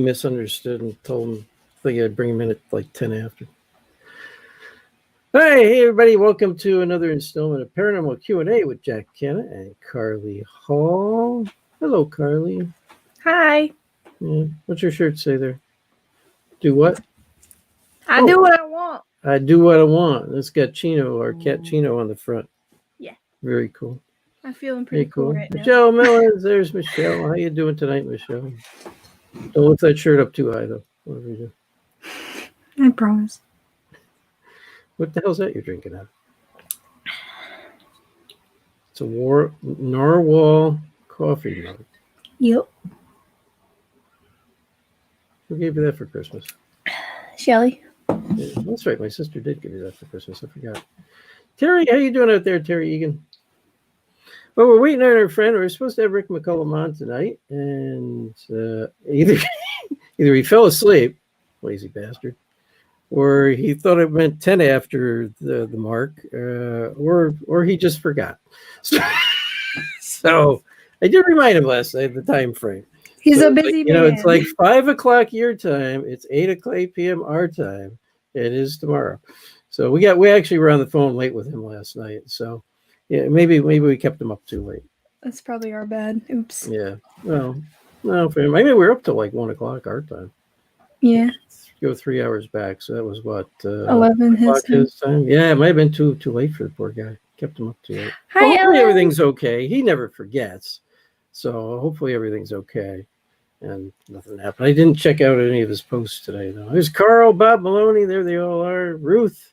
misunderstood and told him I think I'd bring him in at like 10 after. Hey, everybody! Welcome to another installment of Paranormal Q&A with Jack Kenna and Carly Hall. Hello, Carly. Hi. Yeah, what's your shirt say there? Do what? I do what I want. I do what I want. It's got Chino, our cat Chino, on the front. Yeah. Very cool. I'm feeling pretty cool right now. Michelle Millers, there's Michelle. How you doing tonight, Michelle? Don't lift that shirt up too high, though. Whatever you do. I promise. What the hell's that you're drinking out? It's a narwhal coffee mug. Yep. Who gave you that for Christmas? Shelly. Yeah, that's right. My sister did give you that for Christmas. I forgot. Terry, how you doing out there, Terry Egan? Well, we're waiting on our friend. We're supposed to have Rick McCullum on tonight, and either he fell asleep, lazy bastard, or he thought it meant 10 after the mark, or he just forgot. So I did remind him last night the time frame. He's so a busy man. It's like 5 o'clock your time. It's 8 p.m. our time. It is tomorrow. So we actually were on the phone late with him last night. So yeah, maybe we kept him up too late. That's probably our bad. Oops. Yeah. Well, no, for him. Maybe we're up to like 1 o'clock our time. Yeah. Go 3 hours back. So that was what? 11 his time. Yeah, it might have been too late for the poor guy. Kept him up too late. Hi, hopefully everything's okay. He never forgets. So hopefully everything's okay. And nothing happened. I didn't check out any of his posts today, though. There's Carl, Bob Maloney. There they all are. Ruth.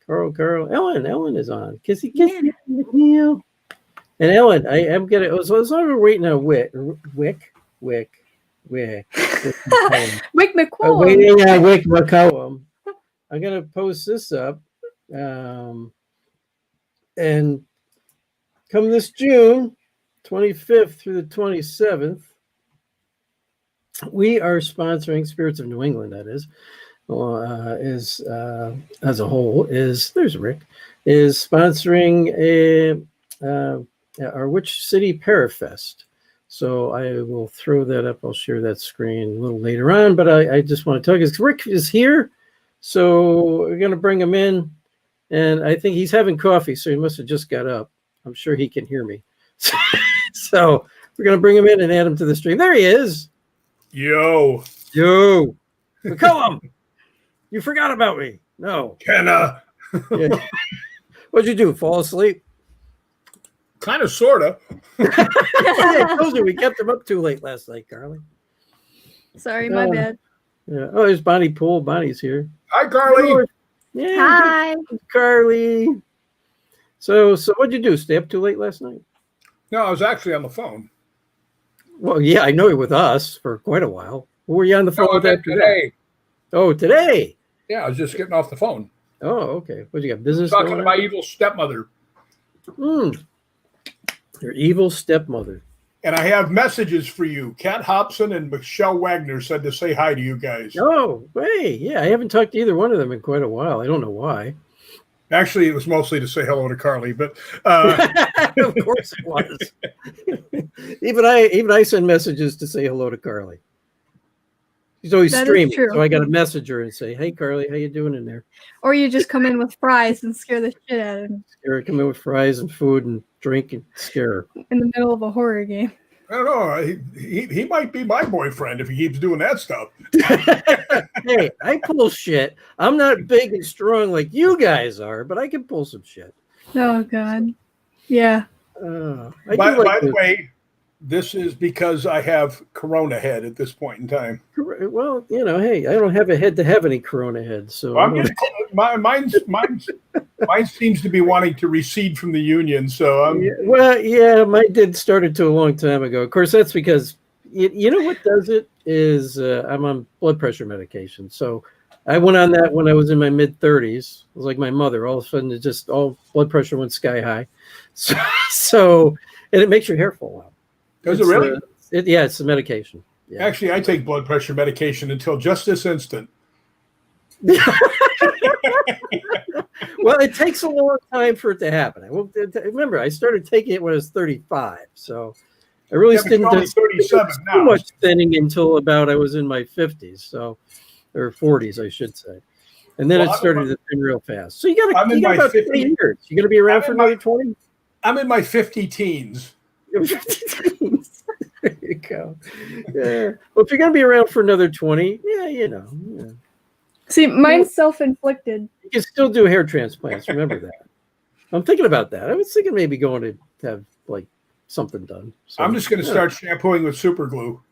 Carl. Ellen is on. Kissy. McNeil. And Ellen, I am going to... So as long as we're waiting on Wick Wick McCollum. Waiting on Wick McCollum. I'm going to post this up. And come this June 25th through the 27th, we are sponsoring Spirits of New England, that is as a whole, there's Rick, is sponsoring our Witch City Parafest. So I will throw that up. I'll share that screen a little later on, but I just want to tell you, because Rick is here, so we're going to bring him in, and I think he's having coffee, so he must have just got up. I'm sure he can hear me. So we're going to bring him in and add him to the stream. There he is. Yo. McCullum. You forgot about me. No. Kenna. Yeah. What'd you do? Fall asleep? Kind of, sort of. I told you we kept him up too late last night, Carly. Sorry, my bad. Yeah. Oh, there's Bonnie Poole. Bonnie's here. Hi, Carly. Yeah. Hi. Carly. So what'd you do? Stay up too late last night? No, I was actually on the phone. Well, yeah, I know you're with us for quite a while. Who were you on the phone with today? Oh, today? Yeah, I was just getting off the phone. Oh, okay. What you got? Business? Talking to my evil stepmother. Your evil stepmother. And I have messages for you. Kat Hobson and Michelle Wagner said to say hi to you guys. Oh, hey, yeah, I haven't talked to either one of them in quite a while. I don't know why. Actually, it was mostly to say hello to Carly, but of course it was. even I send messages to say hello to Carly. She's always streaming, so I got to message her and say, "Hey, Carly, how you doing in there?" Or you just come in with fries and scare the shit out of him. Come in with fries and food and drink and scare her in the middle of a horror game. I don't know. He might be my boyfriend if he keeps doing that stuff. Hey, I pull shit. I'm not big and strong like you guys are, but I can pull some shit. Oh, God. Yeah. By the way, this is because I have Corona head at this point in time. Well, hey, I don't have a head to have any Corona head. So mine seems to be wanting to recede from the union. So mine did started to a long time ago. Of course, that's because you know what does it is I'm on blood pressure medication. So I went on that when I was in my mid-30s. It was like my mother. All of a sudden, it just all blood pressure went sky high. So and it makes your hair fall out. Does it really? It's the medication. Yeah. Actually, I take blood pressure medication until just this instant. Well, it takes a long time for it to happen. Remember, I started taking it when I was 35. So I really Yeah, but you're didn't only do 37 too now. much thinning until about I was in my 50s, so or 40s, I should say. And then Well, it started to thin real fast. So you I'm in got my about 50 20 years. You gonna be around for another 20? I'm in my 50 teens. There you go. Yeah. Well, if you're gonna be around for another 20, yeah, yeah. See, mine's self-inflicted. You can still do hair transplants. Remember that. I'm thinking about that. I was thinking maybe going to have like something done. So, I'm just going to start shampooing with super glue.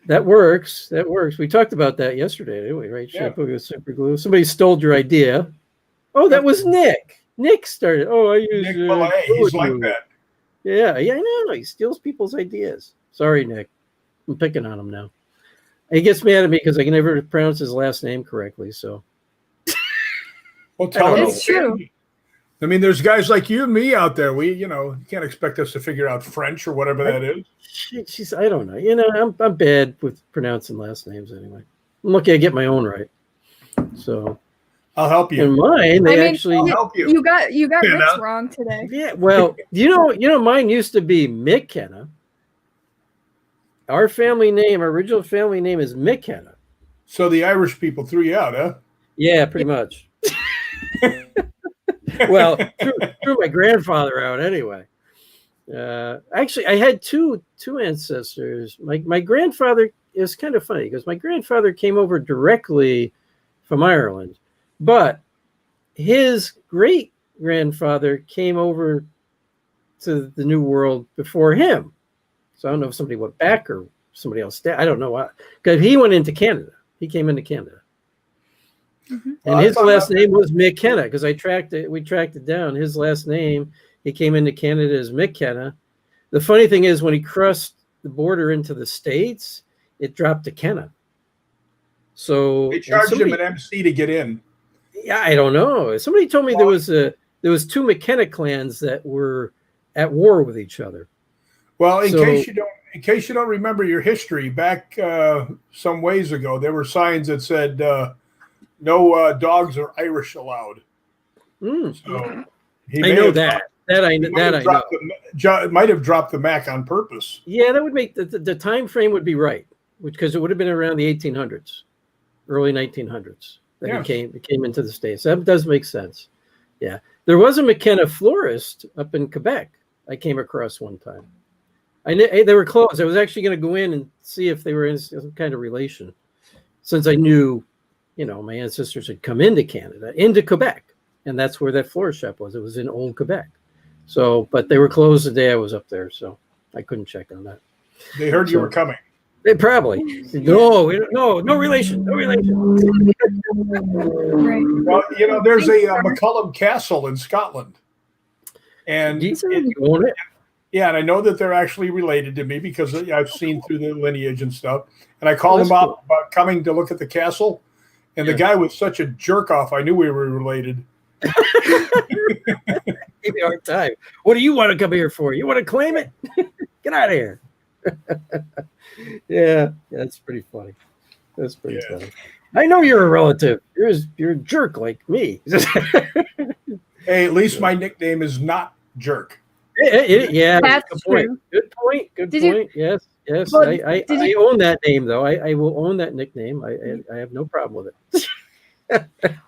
That works. That works. We talked about that yesterday, didn't we? Right? Yeah. Shampoo with super glue. Somebody stole your idea. Oh, that was Nick. Nick started. Oh, I use Nick Millay, he's like glue. that. Yeah, I know. He steals people's ideas. Sorry, Nick. I'm picking on him now. He gets mad at me because I can never pronounce his last name correctly. So, Well, tell him It's true. I mean, there's guys like you and me out there. We, you can't expect us to figure out French or whatever that is. she's. I don't know. I'm bad with pronouncing last names anyway. I'm lucky I get my own right. So I'll help you. in mine, they actually I'll help you. You got Kenna. Rick's wrong today. Yeah, well, mine used to be McKenna. Our family name, our original family name is McKenna. So the Irish people threw you out, huh? Yeah, pretty much. Well, threw my grandfather out anyway. Actually, I had two ancestors. My grandfather is kind of funny because my grandfather came over directly from Ireland, but his great grandfather came over to the New World before him. So I don't know if somebody went back or somebody else. I don't know why. Because he went into Canada. He came into Canada. Mm-hmm. And his last name was McKenna because we tracked it down. His last name, he came into Canada as McKenna. The funny thing is when he crossed the border into the States, it dropped to Kenna. So They charged him an MC to get in. Yeah, I don't know. Somebody told me there was two McKenna clans that were at war with each other. Well, in case you don't remember your history, back some ways ago, there were signs that said no dogs or Irish allowed. So I know that. I know. Might have dropped the Mac on purpose. Yeah, that would make the time frame would be right, because it would have been around the 1800s, early 1900s that it came into the States. That does make sense. Yeah, there was a McKenna florist up in Quebec. I came across one time. They were closed. I was actually going to go in and see if they were in some kind of relation, since I knew, my ancestors had come into Canada, into Quebec, and that's where that florist shop was. It was in Old Quebec. So, but they were closed the day I was up there, so I couldn't check on that. They heard you were coming. They probably no relation. Right. Well, there's a McCullum Castle in Scotland, and you own it? Yeah, and I know that they're actually related to me because I've seen through the lineage and stuff. And I called him up about coming to look at the castle, and the guy was such a jerk off. I knew we were related. Give me a hard time. What do you want to come here for? You want to claim it? Get out of here. Yeah, that's pretty funny. That's pretty funny. I know you're a relative. You're a jerk like me. Hey, at least my nickname is not Jerk. Yeah, that's good point. Good point. Good point. Yes. Well, I own that name though. I will own that nickname. I have no problem with it.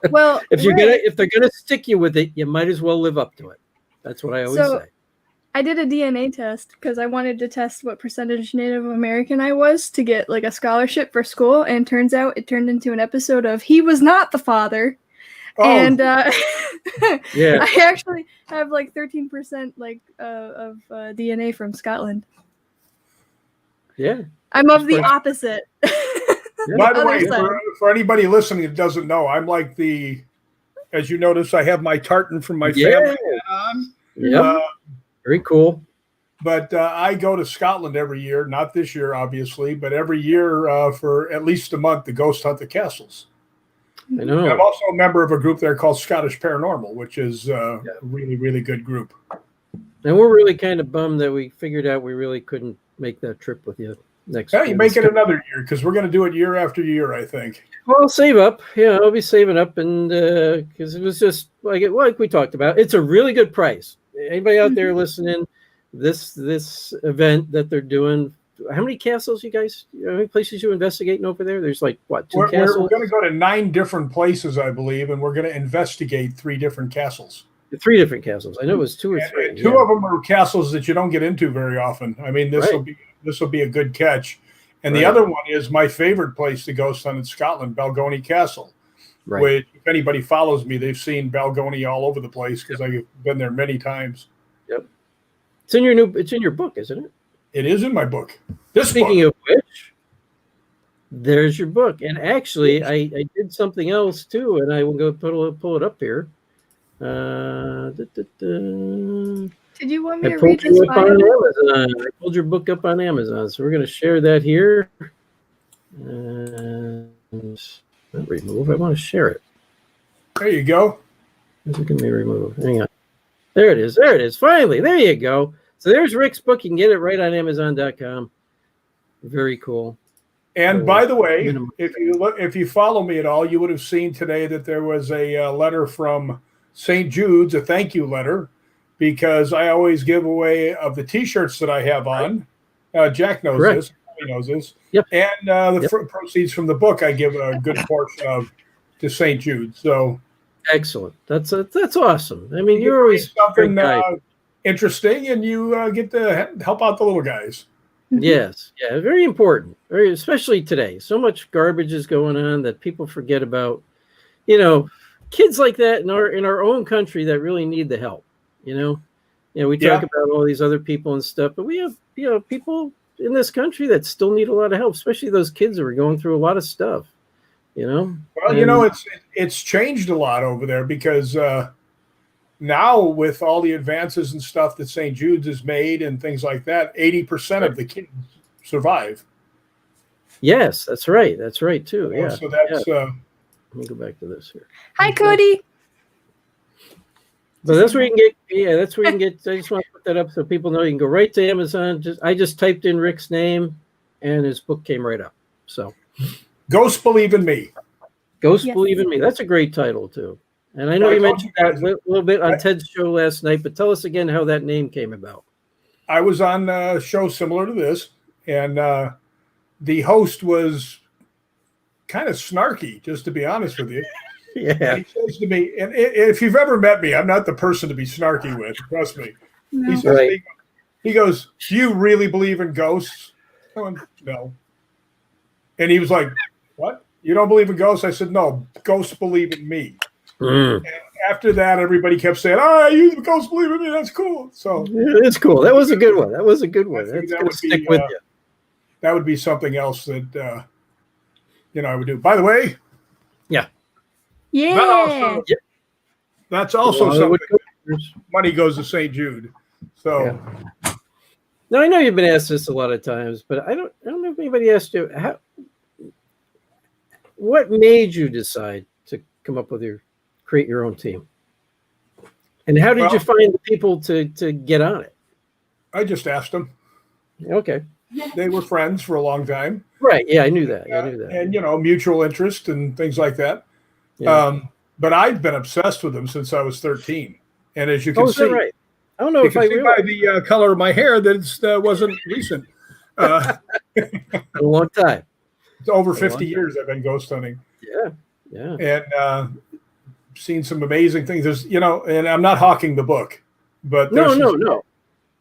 Well, if they're gonna stick you with it, you might as well live up to it. That's what I always say. I did a DNA test because I wanted to test what percentage Native American I was to get like a scholarship for school, and turns out it turned into an episode of He Was Not the Father. Oh. And I actually have like 13% of DNA from Scotland. Yeah. I'm of the opposite. By the way, for anybody listening that doesn't know, I'm like as you notice, I have my tartan from my family on. Yeah. Very cool. But I go to Scotland every year, not this year, obviously, but every year for at least a month to ghost hunt the castles. I know. And I'm also a member of a group there called Scottish Paranormal, which is a really, really good group. And we're really kind of bummed that we figured out we really couldn't make that trip with you next year. You make it another year because we're going to do it year after year, I think. Well, I'll save up. Yeah, I'll be saving up, and because it was just like we talked about, it's a really good price. Anybody out there listening, this event that they're doing. How many castles how many places you investigating over there? There's like what, two castles? We're going to go to 9 different places, I believe, and we're going to investigate 3 different castles. 3 different castles. I know it was 2 or 3. And 2 of them are castles that you don't get into very often. I mean, this will be a good catch. And the other one is my favorite place to ghost hunt in Scotland, Balgony Castle. Right. Which, if anybody follows me, they've seen Balgony all over the place because I've been there many times. Yep. It's in your book, isn't it? It is in my book. Speaking of which, there's your book. And actually, I did something else too, and I will go pull it up here. Did you want me to read this on Amazon? I pulled your book up on Amazon, so we're going to share that here. And not remove. I want to share it. There you go. Is it going to be removed? Hang on. There it is. There it is. Finally, there you go. So there's Rick's book. You can get it right on Amazon.com. Very cool. And by the way, if you follow me at all, you would have seen today that there was a letter from St. Jude's, a thank you letter, because I always give away of the T-shirts that I have on. Jack knows this. He knows this. Yep. And the proceeds from the book, I give a good portion of to St. Jude. So excellent. That's awesome. I mean, you're always something interesting, and you get to help out the little guys. Yes. Yeah. Very important. Especially today. So much garbage is going on that people forget about. Kids like that in our own country that really need the help. We talk about all these other people and stuff, but we have people in this country that still need a lot of help, especially those kids that are going through a lot of stuff. Well, it's changed a lot over there because now with all the advances and stuff that St. Jude's has made and things like that, 80% of the kids survive. Yes, that's right. That's right too. Yeah. So that's. Let me go back to this here. Hi, Cody. So that's where you can get. Yeah, that's where you can get. I just want to put that up so people know you can go right to Amazon. I just typed in Rick's name, and his book came right up. So, Ghosts Believe in Me. Ghosts Believe in Me. That's a great title too. And I know you mentioned that a little bit on Ted's show last night, but tell us again how that name came about. I was on a show similar to this, and the host was kind of snarky, just to be honest with you. Yeah. And he says to me, and if you've ever met me, I'm not the person to be snarky with, trust me. No. He says, he goes, "Do you really believe in ghosts?" I went, "No." And he was like, "What? You don't believe in ghosts?" I said, "No, ghosts believe in me." And after that, everybody kept saying, you ghosts believe in me. That's cool. So it's cool. That was a good one. That's going to stick with you. That would be something else that, I would do. By the way. Yeah. That's also something. Money goes to St. Jude. So. Yeah. Now, I know you've been asked this a lot of times, but I don't know if anybody asked you, what made you decide to come up with create your own team? And how did you find the people to get on it? I just asked them. Okay. They were friends for a long time. Right. Yeah, I knew that. And, mutual interest and things like that. Yeah. But I've been obsessed with them since I was 13. And as you can see, right. I don't know if I realized by the color of my hair that it wasn't recent. A long time. It's over 50 years I've been ghost hunting. Yeah. And seen some amazing things. There's, and I'm not hawking the book, but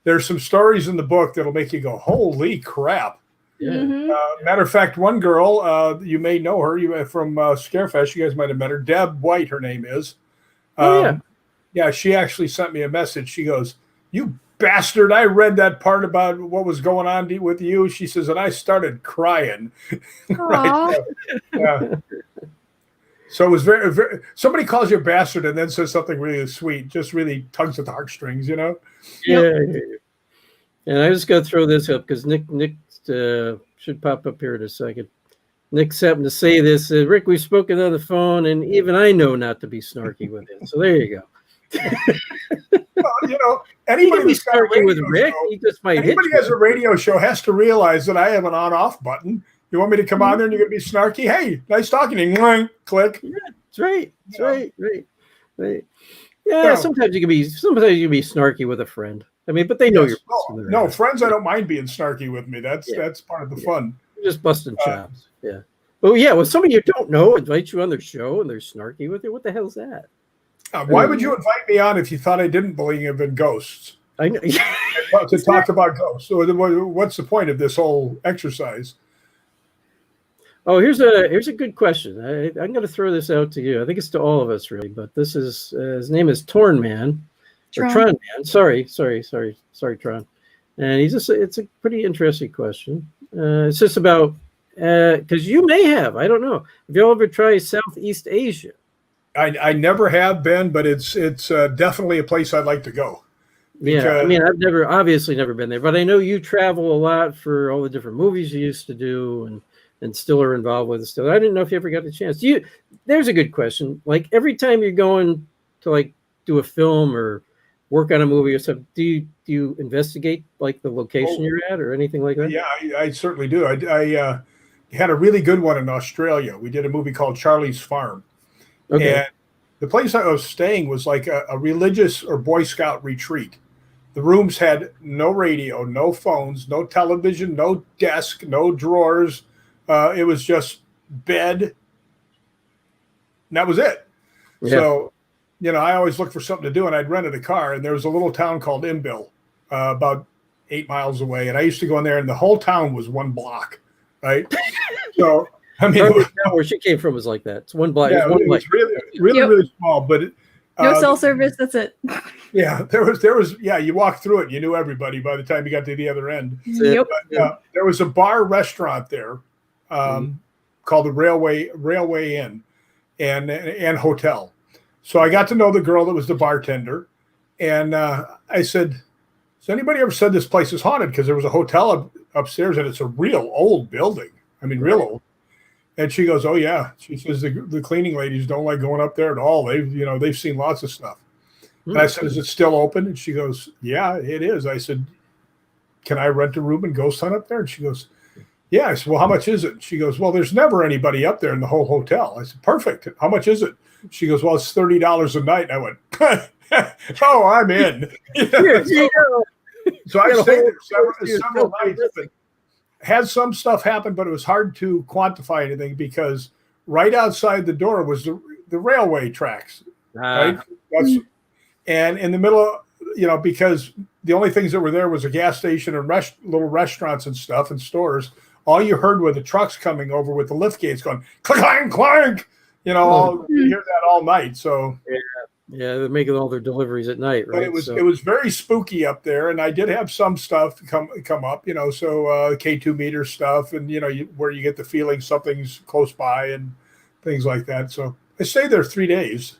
there's some stories in the book that'll make you go, holy crap. Yeah. Mm-hmm. Matter of fact, one girl, you may know her, from Scarefest. You guys might have met her. Deb White, her name is. Yeah, she actually sent me a message. She goes, "You bastard, I read that part about what was going on with you." She says, and I started crying. Right. Yeah. So it was very, very, somebody calls you a bastard and then says something really sweet, just really tugs at the heartstrings, Yeah. And I just got to throw this up because Nick should pop up here in a second. Nick's happened to say this. Rick, we've spoken on the phone, and even I know not to be snarky with it. So there you go. Well, anybody be snarky with Rick. He just might hit you. Anybody has a radio show has to realize that I have an on-off button. You want me to come on there and you're going to be snarky? Hey, nice talking to you. Click. Yeah, that's right. That's right. Yeah, sometimes you can be snarky with a friend. I mean, but they know Yes. you're No, friends, I don't mind being snarky with me. That's part of the fun. You're just busting chops. Yeah. Well, yeah, when somebody you don't know invites you on their show and they're snarky with you, what the hell's that? Why would you invite me on if you thought I didn't believe in ghosts? I know. To talk about ghosts. So what's the point of this whole exercise? Oh, here's a good question. I'm going to throw this out to you. I think it's to all of us, really. But this is his name is Torn Man, or Tron Man. Sorry, Tron. And it's a pretty interesting question. It's just about because you may have, I don't know. Have you all ever tried Southeast Asia? I never have been, but it's definitely a place I'd like to go. Yeah, I mean, I've obviously never been there, but I know you travel a lot for all the different movies you used to do and still are involved with it still. I didn't know if you ever got the chance. There's a good question. Like every time you're going to like do a film or work on a movie or something, do you investigate like the location you're at or anything like that? Yeah, I certainly do. I had a really good one in Australia. We did a movie called Charlie's Farm. Okay. And the place I was staying was like a religious or Boy Scout retreat. The rooms had no radio, no phones, no television, no desk, no drawers. It was just bed. And that was it. Yeah. So, I always looked for something to do, and I'd rented a car, and there was a little town called Imbil, about 8 miles away. And I used to go in there, and the whole town was one block, right? So, I mean, where she came from was like that. It's one block. Yeah, it was really small, but no cell service. That's it. Yeah, there was. Yeah, you walked through it, you knew everybody by the time you got to the other end. Yep. But, there was a bar restaurant there called the Railway Inn and Hotel. So I got to know the girl that was the bartender, and I said, "Has anybody ever said this place is haunted?" Because there was a hotel upstairs, and it's a real old building. I mean, real old. And she goes, "Oh yeah." She says the cleaning ladies don't like going up there at all. They've seen lots of stuff. And I said, "Is it still open?" And she goes, "Yeah, it is." I said, "Can I rent a room and ghost hunt up there?" And she goes, "Yeah." I said, "Well, how much is it?" And she goes, "Well, there's never anybody up there in the whole hotel." I said, "Perfect. How much is it?" She goes, "Well, it's $30 a night." And I went, "Oh, I'm in." So I stayed there several nights. But had some stuff happen, but it was hard to quantify anything because right outside the door was the railway tracks, right? And in the middle, because the only things that were there was a gas station and little restaurants and stuff and stores. All you heard were the trucks coming over with the lift gates going clank, clank. You hear that all night. So yeah, they're making all their deliveries at night, right? But it was very spooky up there, and I did have some stuff come up, so K2 meter stuff, and where you get the feeling something's close by and things like that. So I stayed there 3 days,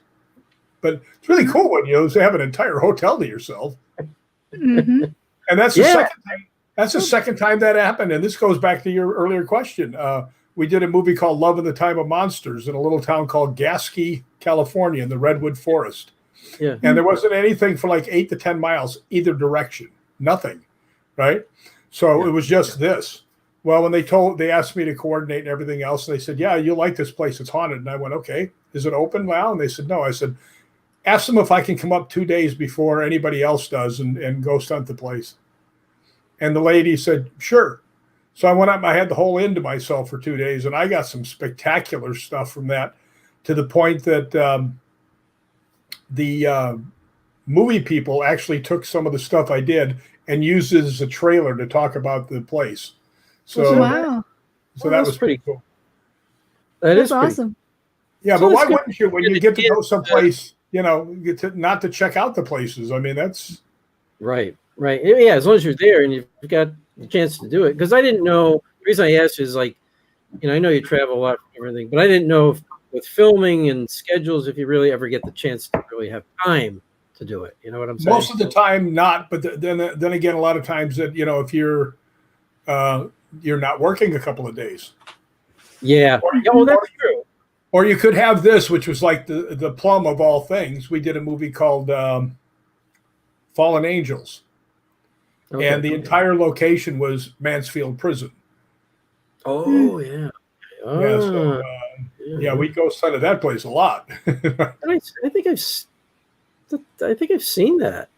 but it's really cool when you have an entire hotel to yourself. Mm-hmm. And that's the second time. That's the second time that happened, and this goes back to your earlier question. We did a movie called Love in the Time of Monsters in a little town called Gasky, California, in the Redwood Forest. Yeah. And there wasn't anything for like 8 to 10 miles either direction. Nothing. Right? So it was just this. Well, when they asked me to coordinate and everything else, they said, "Yeah, you'll like this place. It's haunted." And I went, "Okay. Is it open now?" And they said, "No." I said, "Ask them if I can come up 2 days before anybody else does and ghost hunt the place." And the lady said, "Sure." So I went up, I had the whole inn to myself for 2 days, and I got some spectacular stuff from that, to the point that the movie people actually took some of the stuff I did and used it as a trailer to talk about the place. So wow. So that was pretty cool. That's awesome. Yeah, but why wouldn't you, when you get to go someplace, not to check out the places? I mean, that's right. Yeah, as long as you're there and you've got the chance to do it. Because I didn't know, the reason I asked is like, I know you travel a lot and everything, but I didn't know if, with filming and schedules, if you really ever get the chance to really have time to do it. You know what I'm saying? Most of the time, not. But then again, a lot of times that if you're not working a couple of days. Yeah. That's true. Or you could have this, which was like the plum of all things. We did a movie called Fallen Angels. Okay, and the entire location was Mansfield Prison. Oh, yeah. We ghost hunted that place a lot. I think I've seen that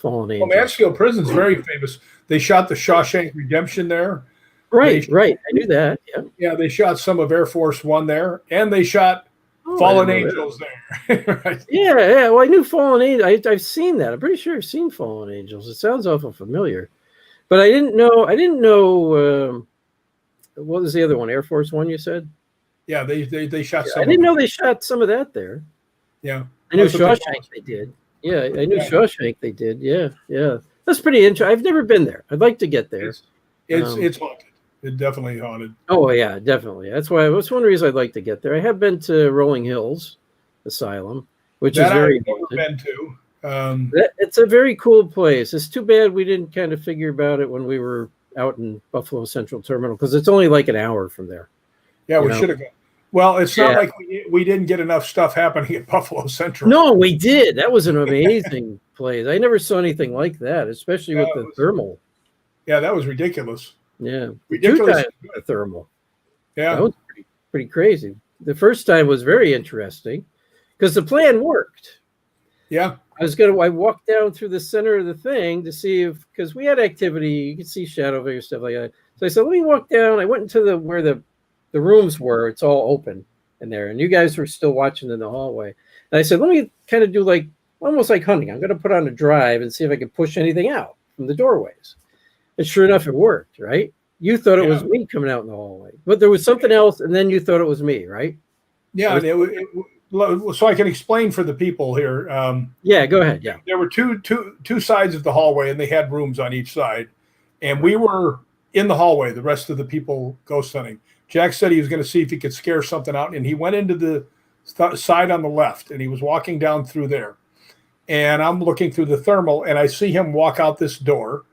Fallen Well, Angels. Mansfield Prison's very famous. They shot the Shawshank Redemption there. Right. I knew that. Yeah. Yeah, they shot some of Air Force One there, and they shot Oh, Fallen Angels there. Right. Yeah. Well, I knew Fallen Angels. I've seen that. I'm pretty sure I've seen Fallen Angels. It sounds awful familiar, but I didn't know. What was the other one? Air Force One, you said? Yeah, they shot some. I didn't know they shot some of that there. Yeah, I knew Shawshank they did. Yeah, I knew Shawshank they did. Yeah. That's pretty interesting. I've never been there. I'd like to get there. It's haunted. It's definitely haunted. Oh yeah, definitely. That's why. That's one reason I'd like to get there. I have been to Rolling Hills Asylum, which is very haunted. I've been to. It's a very cool place. It's too bad we didn't kind of figure about it when we were out in Buffalo Central Terminal, because it's only like an hour from there. Yeah, we should have gone. Well, it's not like we didn't get enough stuff happening at Buffalo Central. No, we did. That was an amazing place. I never saw anything like that, especially with the thermal. Yeah, that was ridiculous. Yeah, ridiculous. 2 times the thermal. Yeah, that was pretty crazy. The first time was very interesting because the plan worked. Yeah, I walked down through the center of the thing to see because we had activity. You could see shadow figure stuff like that. So I said, let me walk down. I went into where the rooms were. It's all open in there, and you guys were still watching in the hallway. And I said, let me kind of do almost like hunting. I'm going to put on a drive and see if I can push anything out from the doorways. And sure enough, it worked, right? You thought it was me coming out in the hallway, but there was something else, and then you thought it was me, right? Yeah, so I can explain for the people here. Yeah, go ahead. Yeah, there were two sides of the hallway, and they had rooms on each side, and we were in the hallway. The rest of the people ghost hunting. Jack said he was going to see if he could scare something out, and he went into the side on the left, and he was walking down through there. And I'm looking through the thermal, and I see him walk out this door,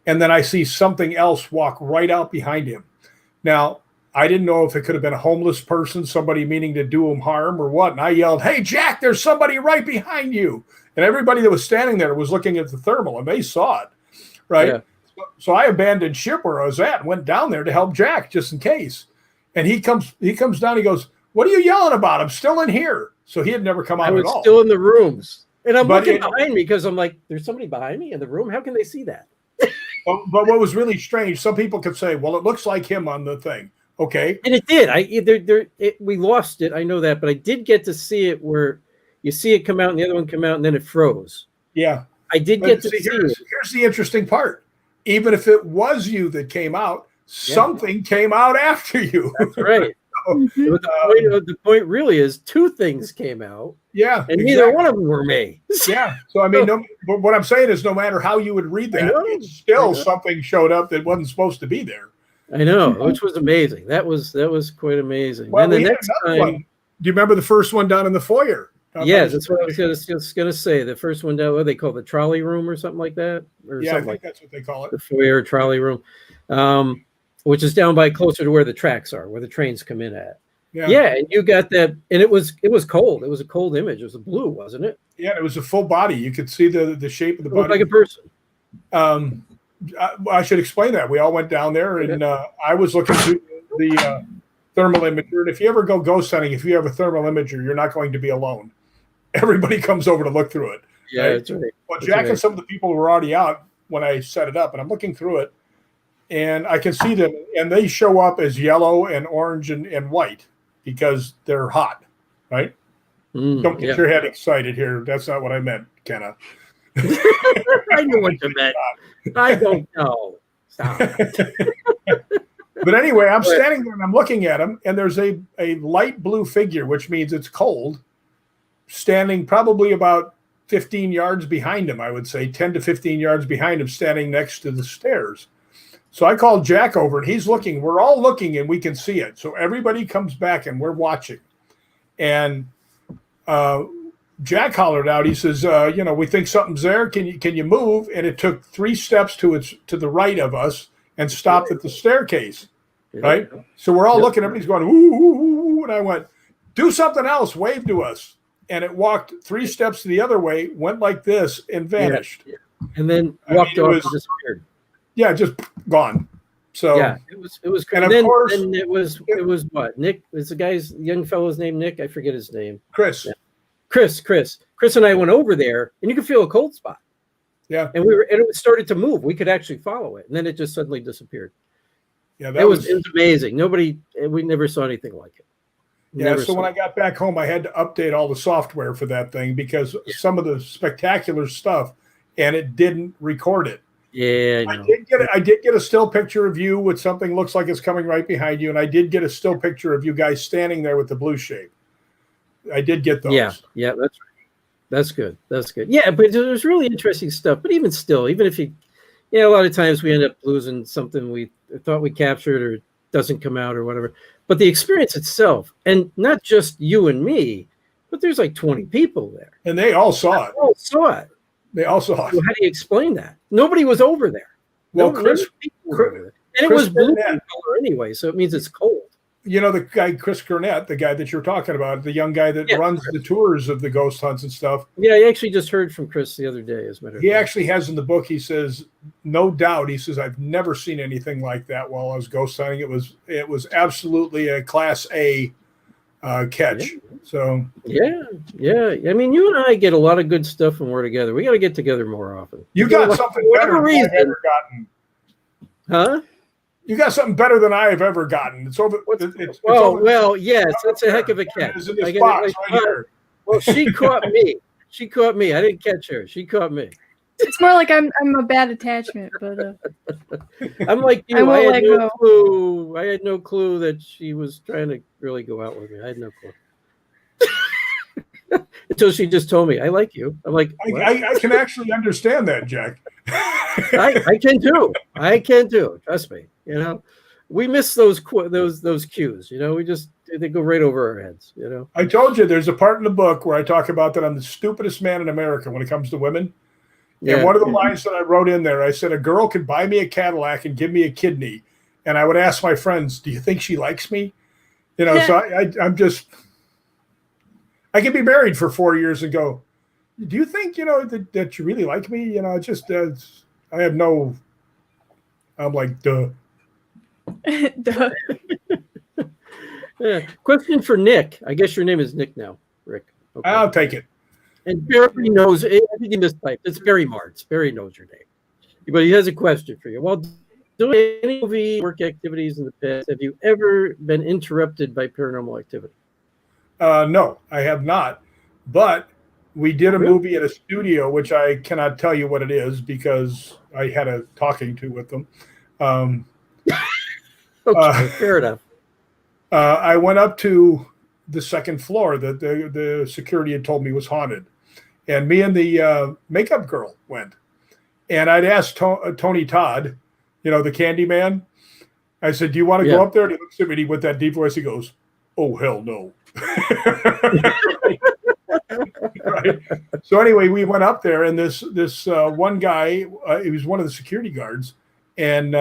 and then I see something else walk right out behind him. Now, I didn't know if it could have been a homeless person, somebody meaning to do him harm or what. And I yelled, "Hey, Jack, there's somebody right behind you." And everybody that was standing there was looking at the thermal, and they saw it, right? Yeah. So I abandoned ship where I was at and went down there to help Jack just in case. And he comes down, he goes, "What are you yelling about? I'm still in here." So he had never come out at all. I was still in the rooms. And I'm looking behind me because I'm like, there's somebody behind me in the room. How can they see that? But what was really strange, some people could say, well, it looks like him on the thing. Okay. And it did. We lost it. I know that. But I did get to see it where you see it come out and the other one come out and then it froze. Yeah. I did get to see it. Here's the interesting part. Even if it was you that came out, something came out after you. That's right. The point really is 2 things came out. Yeah. And neither one of them were me. Yeah. So, I mean, but what I'm saying is no matter how you would read that, still something showed up that wasn't supposed to be there. I know, which was amazing. That was quite amazing. Well, and the next time, do you remember the first one down in the foyer? Yes, that's what I was just going to say. The first one down, what they call the trolley room or something like that? Or yeah, I think like that's what they call it. The foyer trolley room, which is down by closer to where the tracks are, where the trains come in at. Yeah, and you got that, and it was cold. It was a cold image. It was a blue, wasn't it? Yeah, it was a full body. You could see the shape of the body. Like a person. I should explain that. We all went down there, and I was looking through the thermal imager. And if you ever go ghost hunting, if you have a thermal imager, you're not going to be alone. Everybody comes over to look through it. Yeah, right? That's right. Well, Jack and some of the people were already out when I set it up, and I'm looking through it, and I can see them, and they show up as yellow and orange and white because they're hot, right? Don't get your head excited here. That's not what I meant, Kenna. I know what you meant. I don't know. Stop. But anyway, I'm standing there and I'm looking at him, and there's a light blue figure, which means it's cold, standing probably about 15 yards behind him, I would say, 10 to 15 yards behind him, standing next to the stairs. So I called Jack over, and he's looking. We're all looking, and we can see it. So everybody comes back, and we're watching. And Jack hollered out. He says, we think something's there. Can you move? And it took 3 steps to the right of us and stopped at the staircase, right? So we're all looking. Everybody's going, ooh, ooh, ooh. And I went, do something else. Wave to us. And it walked 3 steps the other way, went like this, and vanished. Yeah. And then walked off and disappeared. Yeah, just gone. So yeah, it was. And of course, then it was what? Nick was the young fellow's name. Nick, I forget his name. Chris. Yeah. Chris and I went over there, and you could feel a cold spot. Yeah. And it started to move. We could actually follow it. And then it just suddenly disappeared. Yeah, it was amazing. We never saw anything like it. Yeah, so when I got back home, I had to update all the software for that thing because some of the spectacular stuff, and it didn't record it. Yeah, I did get a still picture of you with something looks like it's coming right behind you, and I did get a still picture of you guys standing there with the blue shape. I did get those. Yeah, that's right. That's good. That's good. Yeah, but there's really interesting stuff. But even still, even if a lot of times we end up losing something we thought we captured or it doesn't come out or whatever. But the experience itself, and not just you and me, but there's like 20 people there. And they all saw it. They all saw it. So how do you explain that? Nobody was over there. Well, and it was blue color anyway, so it means it's cold. You know, the guy, Chris Gurnett, the guy that you're talking about, the young guy that runs the tours of the ghost hunts and stuff. Yeah, I actually just heard from Chris the other day. He actually has in the book, he says, no doubt, he says, I've never seen anything like that while I was ghost hunting. It was absolutely a class A catch. Yeah. So yeah. I mean, you and I get a lot of good stuff when we're together. We got to get together more often. You got something better than I've ever gotten. Huh? You got something better than I have ever gotten. It's over. Well, yes, that's a heck of a catch. It's in this box right here. Well, she caught me. She caught me. I didn't catch her. She caught me. It's more like I'm a bad attachment, but I'm like you. I had no clue. I had no clue that she was trying to really go out with me. I had no clue. Until she just told me, I like you. I'm like, I can actually understand that, Jack. I can too. I can too. Trust me. We miss those cues. They go right over our heads. I told you there's a part in the book where I talk about that I'm the stupidest man in America when it comes to women. Yeah. And one of the lines that I wrote in there, I said, a girl could buy me a Cadillac and give me a kidney, and I would ask my friends, "Do you think she likes me?" So I'm just. I could be married for 4 years and go, do you think, that you really like me? I have no, I'm like, duh. Duh. Yeah. Question for Nick. I guess your name is Nick now, Rick. Okay. I'll take it. And Barry knows, I think he mistyped. It's Barry Martz. Barry knows your name. But he has a question for you. While doing any movie work activities in the past, have you ever been interrupted by paranormal activity? No, I have not. But we did a movie at a studio, which I cannot tell you what it is because I had a talking to with them. Okay, fair enough. I went up to the second floor that the security had told me was haunted. And me and the makeup girl went. And I'd asked Tony Todd, the candy man. I said, do you want to go up there? And he looks at me with that deep voice. He goes, oh, hell no. Right. So anyway, we went up there, and this one guy, he was one of the security guards, and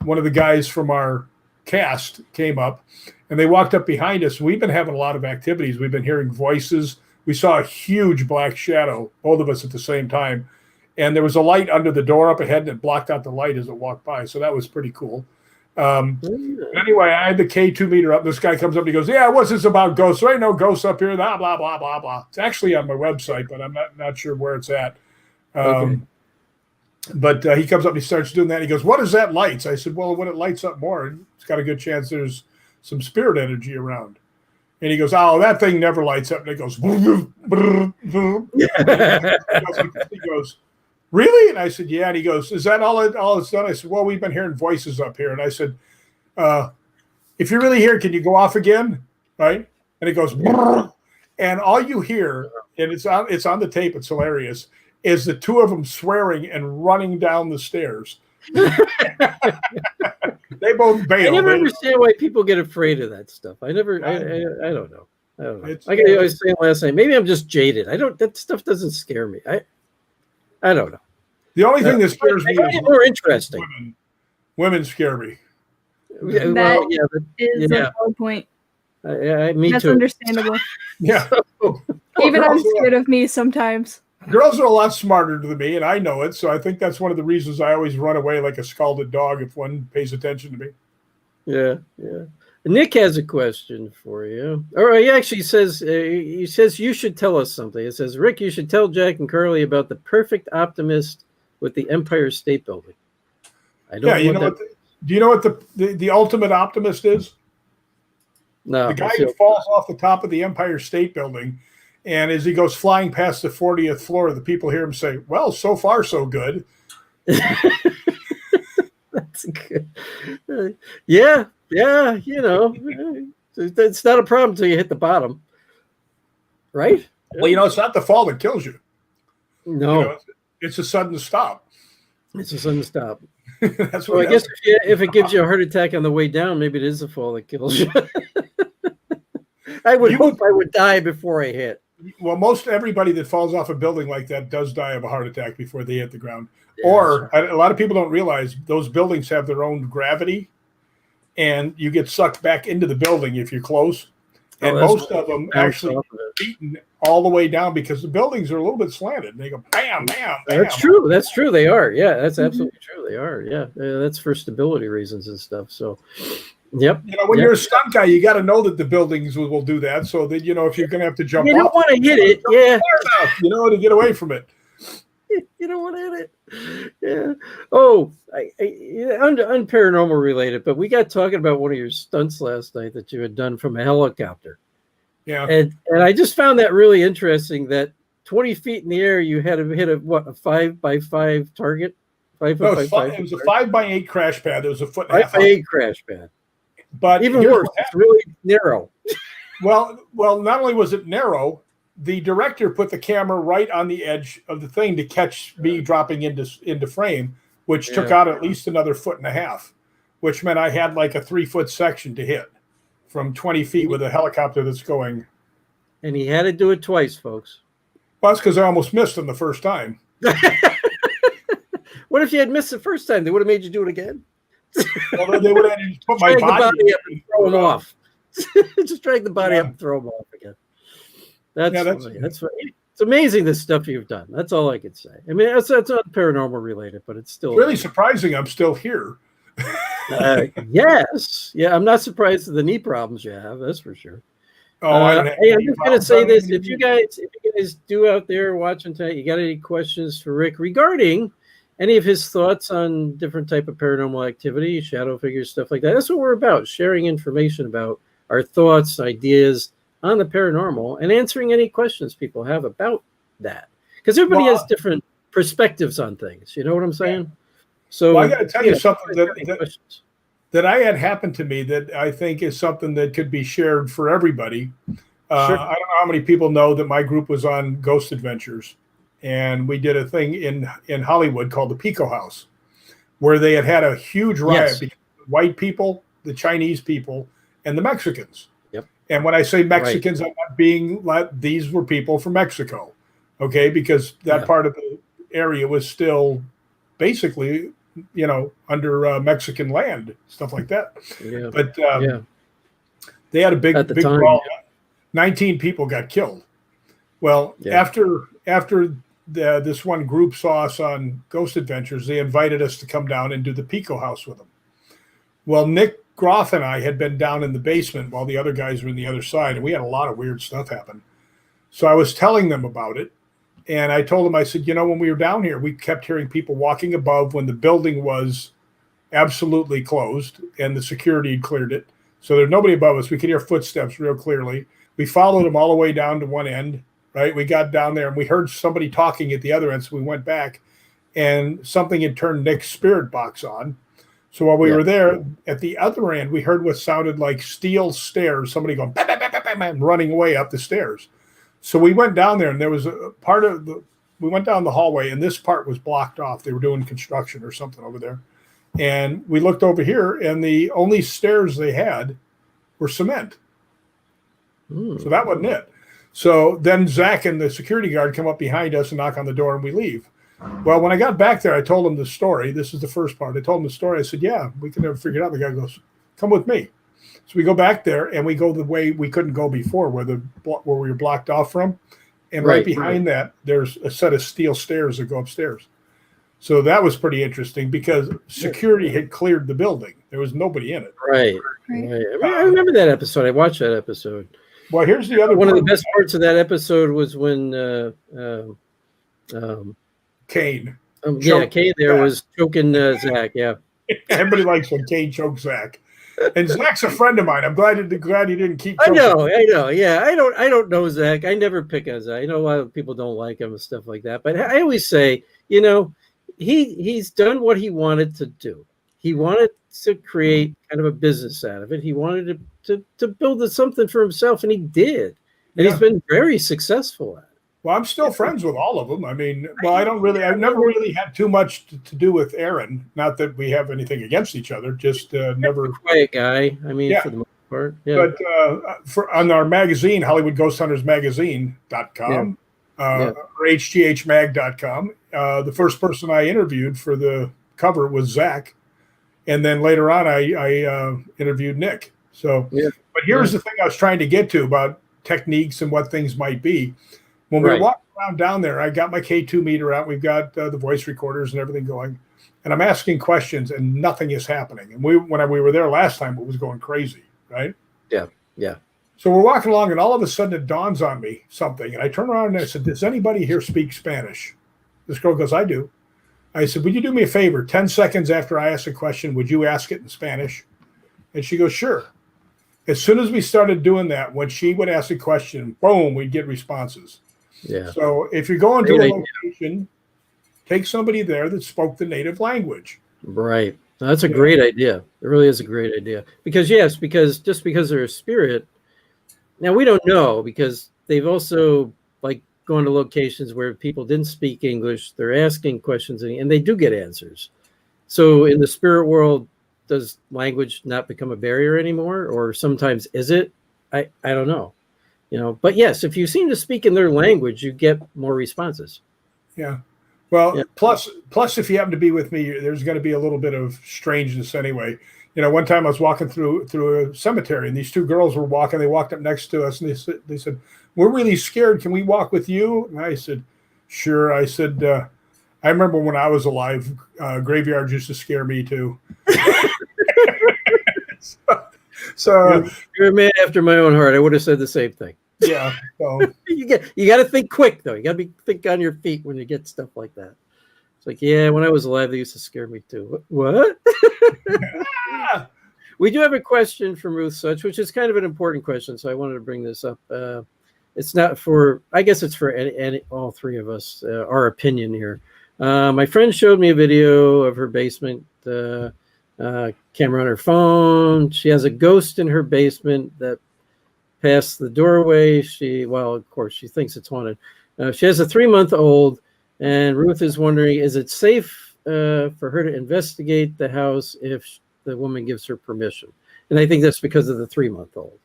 one of the guys from our cast came up, and they walked up behind us. We've been having a lot of activities. We've been hearing voices. We saw a huge black shadow, both of us at the same time, and there was a light under the door up ahead, and it blocked out the light as it walked by. So that was pretty cool. Anyway, I had the K2 meter up. This guy comes up and he goes, yeah, what's this about ghosts? There ain't no ghosts up here. Blah, blah, blah, blah, blah. It's actually on my website, but I'm not sure where it's at. But he comes up and he starts doing that. He goes, what is that lights? I said, well, when it lights up more, it's got a good chance there's some spirit energy around. And he goes, oh, that thing never lights up. And it goes, he goes, really? And I said, yeah. And he goes, is that all it's done? I said, well, we've been hearing voices up here. And I said, if you're really here, can you go off again? Right? And it goes, and all you hear, and it's on the tape, it's hilarious, is the two of them swearing and running down the stairs. They both bail. I never understand why people get afraid of that stuff. I don't know. Like I was saying last night, maybe I'm just jaded. That stuff doesn't scare me. I don't know. The only thing that scares me is more interesting. Women scare me. That is a whole point. Me That's too. Understandable. Yeah. Even I'm scared of me sometimes. Girls are a lot smarter than me, and I know it. So I think that's one of the reasons I always run away like a scalded dog if one pays attention to me. Yeah. Nick has a question for you. Or he actually says, you should tell us something. It says, Rick, you should tell Jack and Carly about the perfect optimist with the Empire State Building. I don't Yeah, know you know what? Do you know what the ultimate optimist is? No, The guy who falls off the top of the Empire State Building, and as he goes flying past the 40th floor, the people hear him say, "Well, so far so good." That's good. Yeah, you know, it's not a problem until you hit the bottom, right? Well, you know, it's not the fall that kills you. No, You know, it's a sudden stop. It's a sudden stop. That's So I guess if it gives you a heart attack on the way down, maybe it is the fall that kills you. I would hope I would die before I hit. Well, most everybody that falls off a building like that does die of a heart attack before they hit the ground. Yeah, or right. a lot of people don't realize those buildings have their own gravity, and you get sucked back into the building if you're close. And most of them actually beaten all the way down because the buildings are a little bit slanted. They go bam, bam, bam. That's true. That's true. They are. Yeah, that's absolutely true. They are. Yeah, that's for stability reasons and stuff. So, yep. You know, when you're a stunt guy, you got to know that the buildings will do that. So that, you know, if you're going to have to jump, you don't want to hit it. Yeah, you know, to get away from it. You don't want to hit it. Yeah. Oh, on paranormal related, but we got talking about one of your stunts last night that you had done from a helicopter. Yeah. And I just found that really interesting that 20 feet in the air, you had to hit a 5x5 target? It was a 5x8 crash pad. There was a foot and a half. 5x8 crash pad. But even worse, it's really narrow. Well, not only was it narrow, the director put the camera right on the edge of the thing to catch me dropping into frame, which took out at least another foot and a half, which meant I had like a 3-foot section to hit from 20 feet with a helicopter that's going. And he had to do it twice, folks. Well, that's because I almost missed him the first time. What if you had missed the first time? They would have made you do it again. Well, they would have put my body up and throw him off. Just drag the body up and throw him off again. That's funny. It's amazing the stuff you've done. That's all I could say. I mean, that's not paranormal related, but it's still really surprising. I'm still here. Yes. Yeah, I'm not surprised at the knee problems you have. That's for sure. I'm just going to say this. If you guys do out there watching tonight, you got any questions for Rick regarding any of his thoughts on different type of paranormal activity, shadow figures, stuff like that? That's what we're about, sharing information about our thoughts, ideas on the paranormal, and answering any questions people have about that. Because everybody has different perspectives on things. You know what I'm saying? So I got to tell you something that I had happened to me that I think is something that could be shared for everybody. I don't know how many people know that my group was on Ghost Adventures, and we did a thing in Hollywood called the Pico House, where they had a huge riot between the white people, the Chinese people, and the Mexicans. Yep. And when I say Mexicans, I'm not being these were people from Mexico, okay? Because that part of the area was still basically, you know, under Mexican land, stuff like that. Yeah. But they had a big brawl. 19 people got killed. Well, after this one group saw us on Ghost Adventures, they invited us to come down and do the Pico House with them. Well, Nick Groff and I had been down in the basement while the other guys were on the other side, and we had a lot of weird stuff happen. So I was telling them about it, and I told them, I said, you know, when we were down here, we kept hearing people walking above when the building was absolutely closed and the security had cleared it. So there's nobody above us. We could hear footsteps real clearly. We followed them all the way down to one end, right? We got down there and we heard somebody talking at the other end. So we went back and something had turned Nick's spirit box on. So while we were there at the other end, we heard what sounded like steel stairs, somebody going bam, bam, bam, bam, bam, running away up the stairs. So we went down there and there was a part of we went down the hallway and this part was blocked off. They were doing construction or something over there. And we looked over here and the only stairs they had were cement. So that wasn't it. So then Zach and the security guard come up behind us and knock on the door and we leave. Well, when I got back there, I told him the story. This is the first part. I told him the story. I said, yeah, we can never figure it out. The guy goes, come with me. So we go back there and we go the way we couldn't go before where we were blocked off from. And right behind that, there's a set of steel stairs that go upstairs. So that was pretty interesting because security had cleared the building. There was nobody in it. Right. I remember that episode. I watched that episode. Well, here's the other one of the best parts of that episode was when Kane Yeah, Kay there was choking Zach. Yeah. Everybody likes when Kay chokes Zach. And Zach's a friend of mine. I'm glad he didn't keep choking. I know. Yeah, I don't know Zach. I never pick on Zach. I know a lot of people don't like him and stuff like that. But I always say, he's done what he wanted to do. He wanted to create kind of a business out of it. He wanted to build something for himself, and he did. And he's been very successful at it. Well, I'm still friends with all of them. I mean, I've never really had too much to do with Aaron. Not that we have anything against each other, just never. Quiet guy. I mean, for the most part. Yeah. But on our magazine, Hollywood Ghost Hunters Magazine.com or hghmag.com, the first person I interviewed for the cover was Zach. And then later on, I interviewed Nick. So, but here's the thing I was trying to get to about techniques and what things might be. When we were walking around down there, I got my K2 meter out. We've got the voice recorders and everything going. And I'm asking questions, and nothing is happening. And when we were there last time, it was going crazy, right? Yeah, yeah. So we're walking along, and all of a sudden it dawns on me something. And I turn around and I said, does anybody here speak Spanish? This girl goes, I do. I said, would you do me a favor? 10 seconds after I ask a question, would you ask it in Spanish? And she goes, sure. As soon as we started doing that, when she would ask a question, boom, we'd get responses. Yeah. So if you're going to a location, take somebody there that spoke the native language. Right. That's a great idea. It really is a great idea. Because just because they're a spirit, now we don't know, because they've also gone to locations where people didn't speak English. They're asking questions and they do get answers. So in the spirit world, does language not become a barrier anymore? Or sometimes is it? I don't know. But yes, if you seem to speak in their language, you get more responses. Yeah. Well, plus, if you happen to be with me, there's going to be a little bit of strangeness anyway. One time I was walking through a cemetery, and these two girls were walking. They walked up next to us, and they said, we're really scared. Can we walk with you? And I said, sure. I said, I remember when I was alive, graveyards used to scare me too. So you're a man after my own heart. I would have said the same thing. Yeah. So you got to think quick though. You got to think on your feet when you get stuff like that. It's like, when I was alive, they used to scare me too. What? We do have a question from Ruth Such, which is kind of an important question, so I wanted to bring this up. It's not for, I guess it's for all three of us, our opinion here. My friend showed me a video of her basement camera on her phone. She has a ghost in her basement that passed the doorway. Of course, she thinks it's haunted. She has a 3-month-old, and Ruth is wondering, is it safe for her to investigate the house if the woman gives her permission? And I think that's because of the 3-month-old.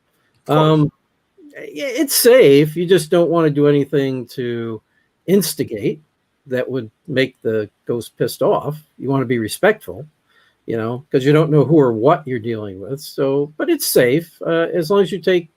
It's safe. You just don't want to do anything to instigate that would make the ghost pissed off. You want to be respectful, because you don't know who or what you're dealing with. So, but it's safe as long as you take,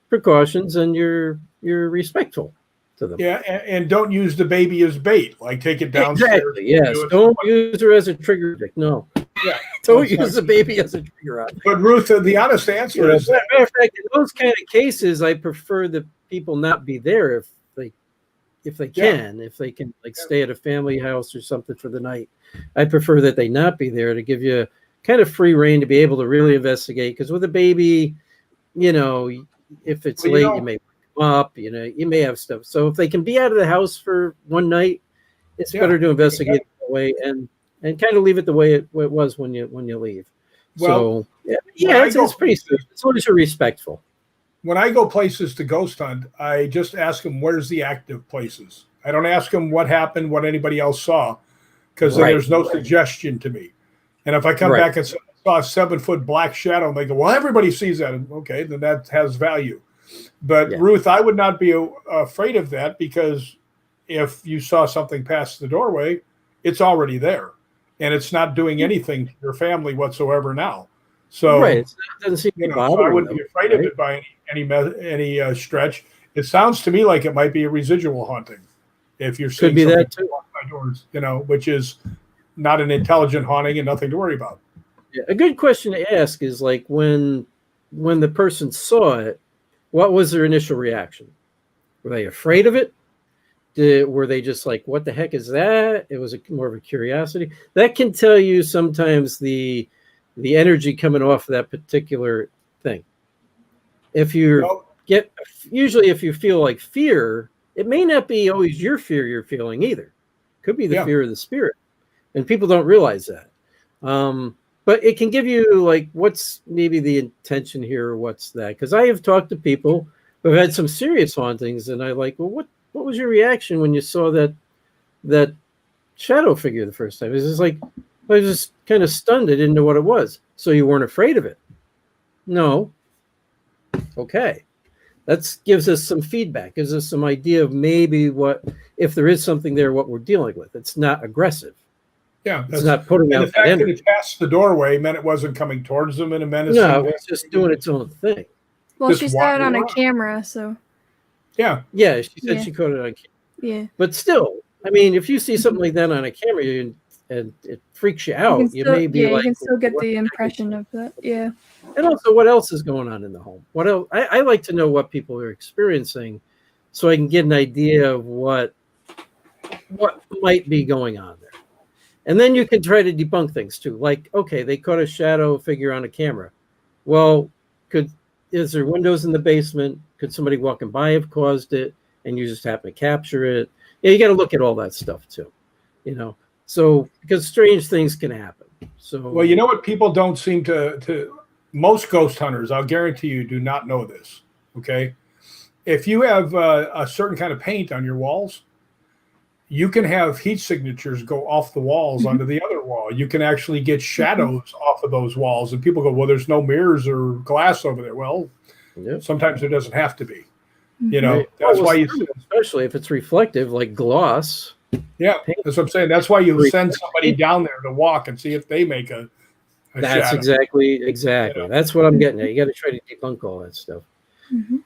precautions and you're respectful to them. Yeah, and don't use the baby as bait. Like take it downstairs. Exactly. Yes. Don't use her as a trigger. No. Yeah. Don't use the baby as a trigger. But Ruth, the honest answer is, matter of fact, in those kind of cases, I prefer that people not be there if they can stay at a family house or something for the night. I prefer that they not be there to give you kind of free reign to be able to really investigate. Because with a baby, if it's late, you may wake them up. You may have stuff. So if they can be out of the house for one night, it's better to investigate that way and kind of leave it the way it was when you leave. Well, so it's pretty safe as long as you're respectful. When I go places to ghost hunt, I just ask them, where's the active places? I don't ask them what happened, what anybody else saw, because there's no suggestion to me. And if I come back and saw a 7-foot black shadow, and they go, well, everybody sees that. Okay, then that has value. But Ruth, I would not be afraid of that, because if you saw something past the doorway, it's already there. And it's not doing anything to your family whatsoever now. So, it doesn't seem to bother I wouldn't be afraid of it by any stretch. It sounds to me like it might be a residual haunting. If you're seeing something that too. By doors, which is not an intelligent haunting and nothing to worry about. Yeah, a good question to ask is when the person saw it, what was their initial reaction? Were they afraid of it? Were they just like, what the heck is that? It was more of a curiosity. That can tell you sometimes the energy coming off of that particular thing. If usually if you feel like fear, it may not be always your fear you're feeling either. Could be the fear of the spirit, and people don't realize that. But it can give you like, what's maybe the intention here, or what's that? Because I have talked to people who have had some serious hauntings, and I like, well, what was your reaction when you saw that shadow figure the first time? It's just like, I was just kind of stunned. I didn't know what it was. So you weren't afraid of it? No. Okay. That gives us some feedback, gives us some idea of maybe what, if there is something there, what we're dealing with. It's not aggressive. Yeah, it's not putting out the fact that it passed the doorway meant it wasn't coming towards them in a menacing. No, it's just doing its own thing. Well, she saw it on a camera, so. Yeah, she said she caught it on camera. Yeah. But still, I mean, if you see something like that on a camera and it freaks you out, you may be like, you can still get the impression of that. Yeah. And also, what else is going on in the home? What else? I like to know what people are experiencing, so I can get an idea of what might be going on there. And then you can try to debunk things too. Like, okay, they caught a shadow figure on a camera. Well, is there windows in the basement? Could somebody walking by have caused it, and you just happen to capture it? Yeah, you got to look at all that stuff too. So because strange things can happen. So, well, you know what people don't seem to most ghost hunters, I'll guarantee you, do not know this. Okay, if you have a certain kind of paint on your walls, you can have heat signatures go off the walls onto the other wall. You can actually get shadows off of those walls, and people go, well, there's no mirrors or glass over there. Well, sometimes there doesn't have to be. That's why you, especially if it's reflective, like gloss. Yeah, that's what I'm saying. That's why you send somebody down there to walk and see if they make a that's shadow. exactly. That's what I'm getting at. You got to try to debunk all that stuff.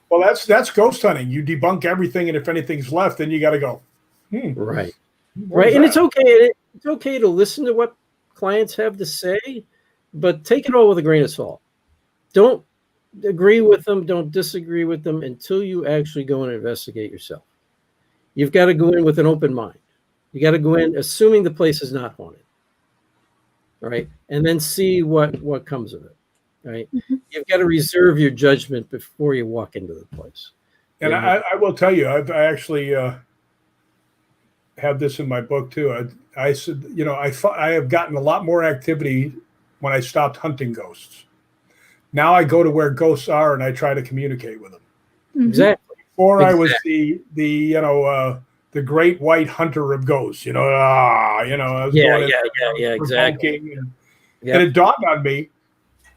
Well, that's ghost hunting. You debunk everything, and if anything's left, then you got to go. Right. And it's okay. It's okay to listen to what clients have to say, but take it all with a grain of salt. Don't agree with them. Don't disagree with them until you actually go and investigate yourself. You've got to go in with an open mind. You got to go in assuming the place is not haunted. All right. And then see what comes of it. Right. You've got to reserve your judgment before you walk into the place. And I will tell you, I actually have this in my book too. I said, I have gotten a lot more activity when I stopped hunting ghosts. Now I go to where ghosts are and I try to communicate with them. Exactly. Before I was the great white hunter of ghosts. I was exactly. And it dawned on me,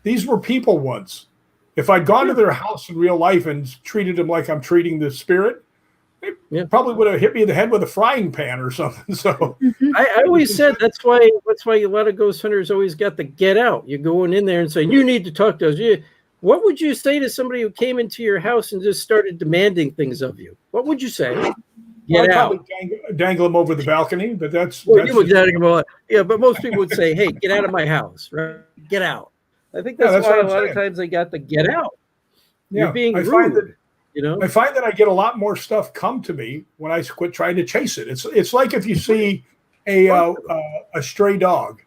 these were people once. If I'd gone to their house in real life and treated them like I'm treating the spirit, they probably would have hit me in the head with a frying pan or something. So I always said that's why a lot of ghost hunters always got the get out. You're going in there and saying, you need to talk to us. What would you say to somebody who came into your house and just started demanding things of you? What would you say? Get out. Probably dangle them over the balcony, but that's but most people would say, hey, get out of my house. Right? Get out. I think that's why a lot of times they got the get out. Yeah, you're being rude. I find that I get a lot more stuff come to me when I quit trying to chase it. It's like if you see a stray dog,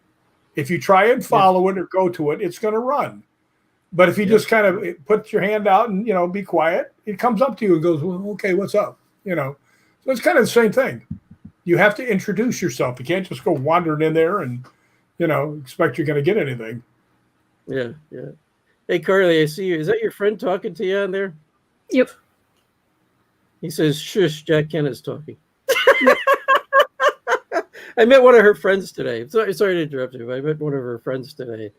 if you try and follow it or go to it, it's going to run. But if you just kind of put your hand out and be quiet, it comes up to you and goes, well, okay, what's up? So it's kind of the same thing. You have to introduce yourself. You can't just go wandering in there and expect you're going to get anything. Yeah. Hey, Carly, I see you. Is that your friend talking to you on there? Yep. He says, shush, Jack Kenna's talking. I met one of her friends today. Sorry to interrupt you, but I met one of her friends today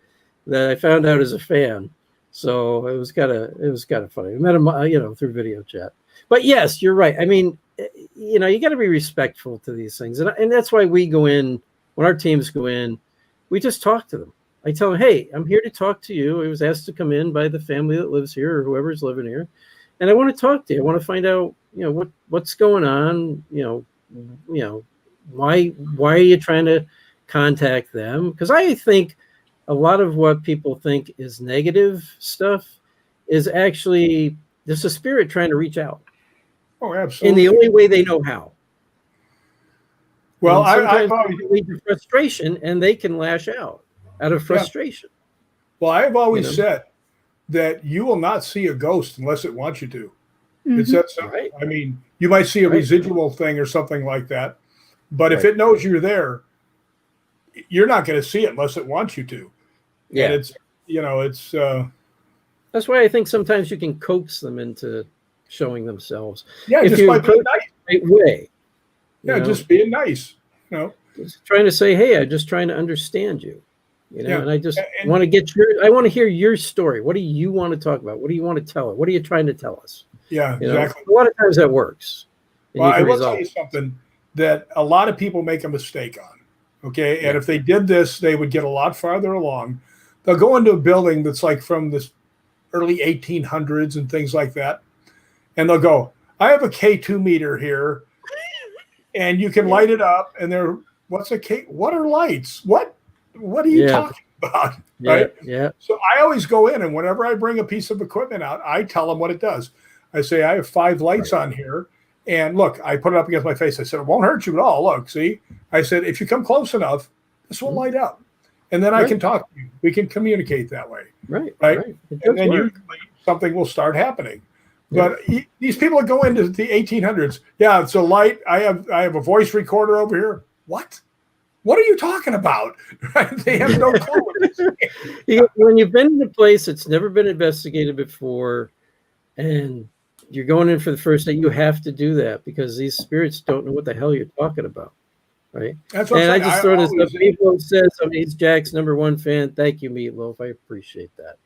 that I found out is a fan. So it was kind of funny. I met him, through video chat. But yes, you're right. I mean, you got to be respectful to these things. And that's why we go in, when our teams go in, we just talk to them. I tell them, hey, I'm here to talk to you. I was asked to come in by the family that lives here or whoever's living here. And I want to talk to you. I want to find out, what's going on, why are you trying to contact them? Because I think a lot of what people think is negative stuff is actually there's a spirit trying to reach out. Oh, absolutely. In the only way they know how. Well, sometimes it leads to frustration, and they can lash out of frustration. Well, I've always said that you will not see a ghost unless it wants you to. Mm-hmm. It's that simple. Right. I mean, you might see a residual thing or something like that, but if it knows you're there, you're not going to see it unless it wants you to. Yeah. And it's, that's why I think sometimes you can coax them into showing themselves. Yeah, if just by being nice. Right way. Yeah, just being nice. Just trying to say, hey, I'm just trying to understand you. And I just want to I want to hear your story. What do you want to talk about? What do you want to tell it? What are you trying to tell us? Yeah, exactly. A lot of times that works. Well, I will tell you something that a lot of people make a mistake on. Okay. And if they did this, they would get a lot farther along. They'll go into a building that's like from this early 1800s and things like that. And they'll go, I have a K2 meter here and you can light it up. And what's a K? What are lights? What are you talking about? Right. Yeah. So I always go in, and whenever I bring a piece of equipment out, I tell them what it does. I say, I have 5 lights on here. And look, I put it up against my face. I said, it won't hurt you at all. Look, see, I said, if you come close enough, this will light up. And then I can talk to you. We can communicate that way. Right. And then usually something will start happening. But these people that go into the 1800s, it's a light. I have a voice recorder over here. What? What are you talking about? Right? They have no clue. When you've been in a place that's never been investigated before, and you're going in for the first day, you have to do that because these spirits don't know what the hell you're talking about, right? That's what I just throw this up. Meatloaf says, he's Jack's #1 fan. Thank you, Meatloaf. I appreciate that.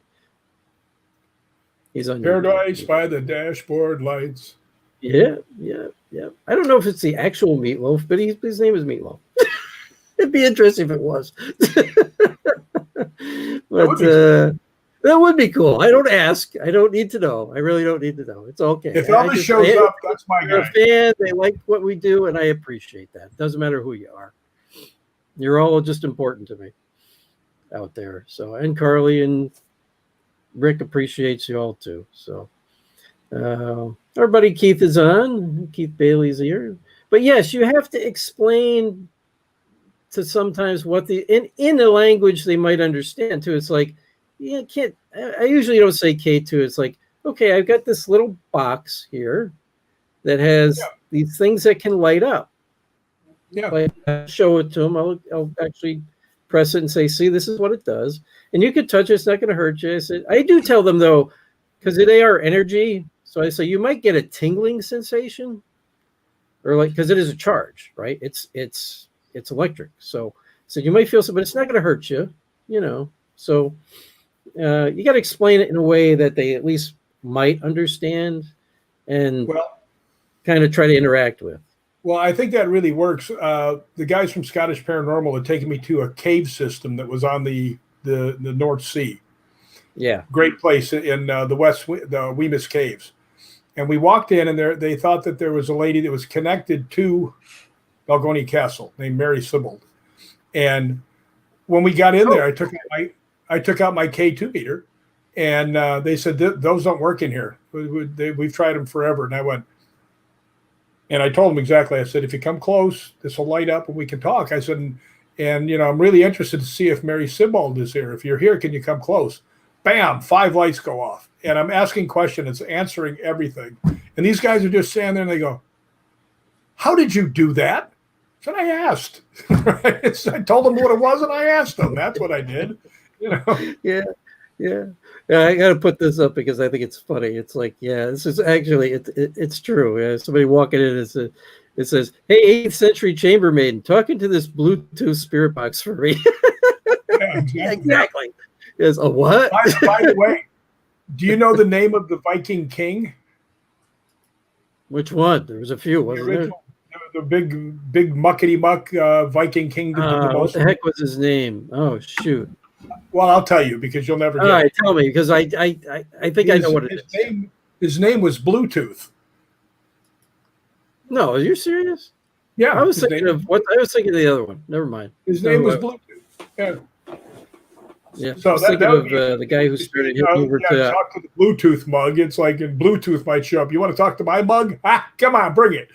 He's on Paradise by the Dashboard Lights. Yeah. I don't know if it's the actual Meatloaf, but his name is Meatloaf. It'd be interesting if it was. But that would be cool. I don't ask. I don't need to know. I really don't need to know. It's okay. If Elvis shows up, that's my guy. They're a fan. They like what we do, and I appreciate that. Doesn't matter who you are. You're all just important to me out there. So, and Carly and Rick appreciates you all too. So, our buddy Keith is on. Keith Bailey's here. But yes, you have to explain to sometimes what in a language they might understand too. It's like, I usually don't say K2. It's like, okay, I've got this little box here that has these things that can light up. Yeah. I show it to them. I'll actually press it and say, see, this is what it does. And you could touch it. It's not going to hurt you. I do tell them though, because they are energy. So I say, you might get a tingling sensation or because it is a charge, right? It's electric. So you might feel something, but it's not going to hurt you, So you got to explain it in a way that they at least might understand and kind of try to interact with. Well, I think that really works. The guys from Scottish Paranormal had taken me to a cave system that was on the North Sea. Yeah. Great place in the Wemyss Caves. And we walked in, and they thought that there was a lady that was connected to Balgonie Castle named Mary Sibbald. And when we got in there, I took out my K2 meter, and they said, those don't work in here. We've tried them forever. And I went, and I told them exactly. I said, if you come close, this will light up and we can talk. I said, and I'm really interested to see if Mary Sibbald is here. If you're here, can you come close? Bam, 5 lights go off. And I'm asking questions, it's answering everything. And these guys are just standing there and they go, how did you do that? I said, I asked. I told them what it was and I asked them. That's what I did. Yeah. I got to put this up because I think it's funny. It's like, this is actually, it's true. Somebody walking in, it says, hey, 8th century chambermaid, talking to this Bluetooth spirit box for me. Yeah, exactly. Yes, a what? By the way, do you know the name of the Viking king? Which one? There was a few, wasn't there? The big muckety muck Viking king. What the heck was his name? Oh, shoot. Well, I'll tell you because you'll never get it. All right, tell me because I think I know what it is. His name was Bluetooth. No, are you serious? Yeah. I was thinking of the other one. Never mind. His name was Bluetooth. Yeah. Yeah. So I was thinking of the guy who started hitting over to talk to the Bluetooth mug. It's like Bluetooth might show up. You want to talk to my mug? Come on, bring it.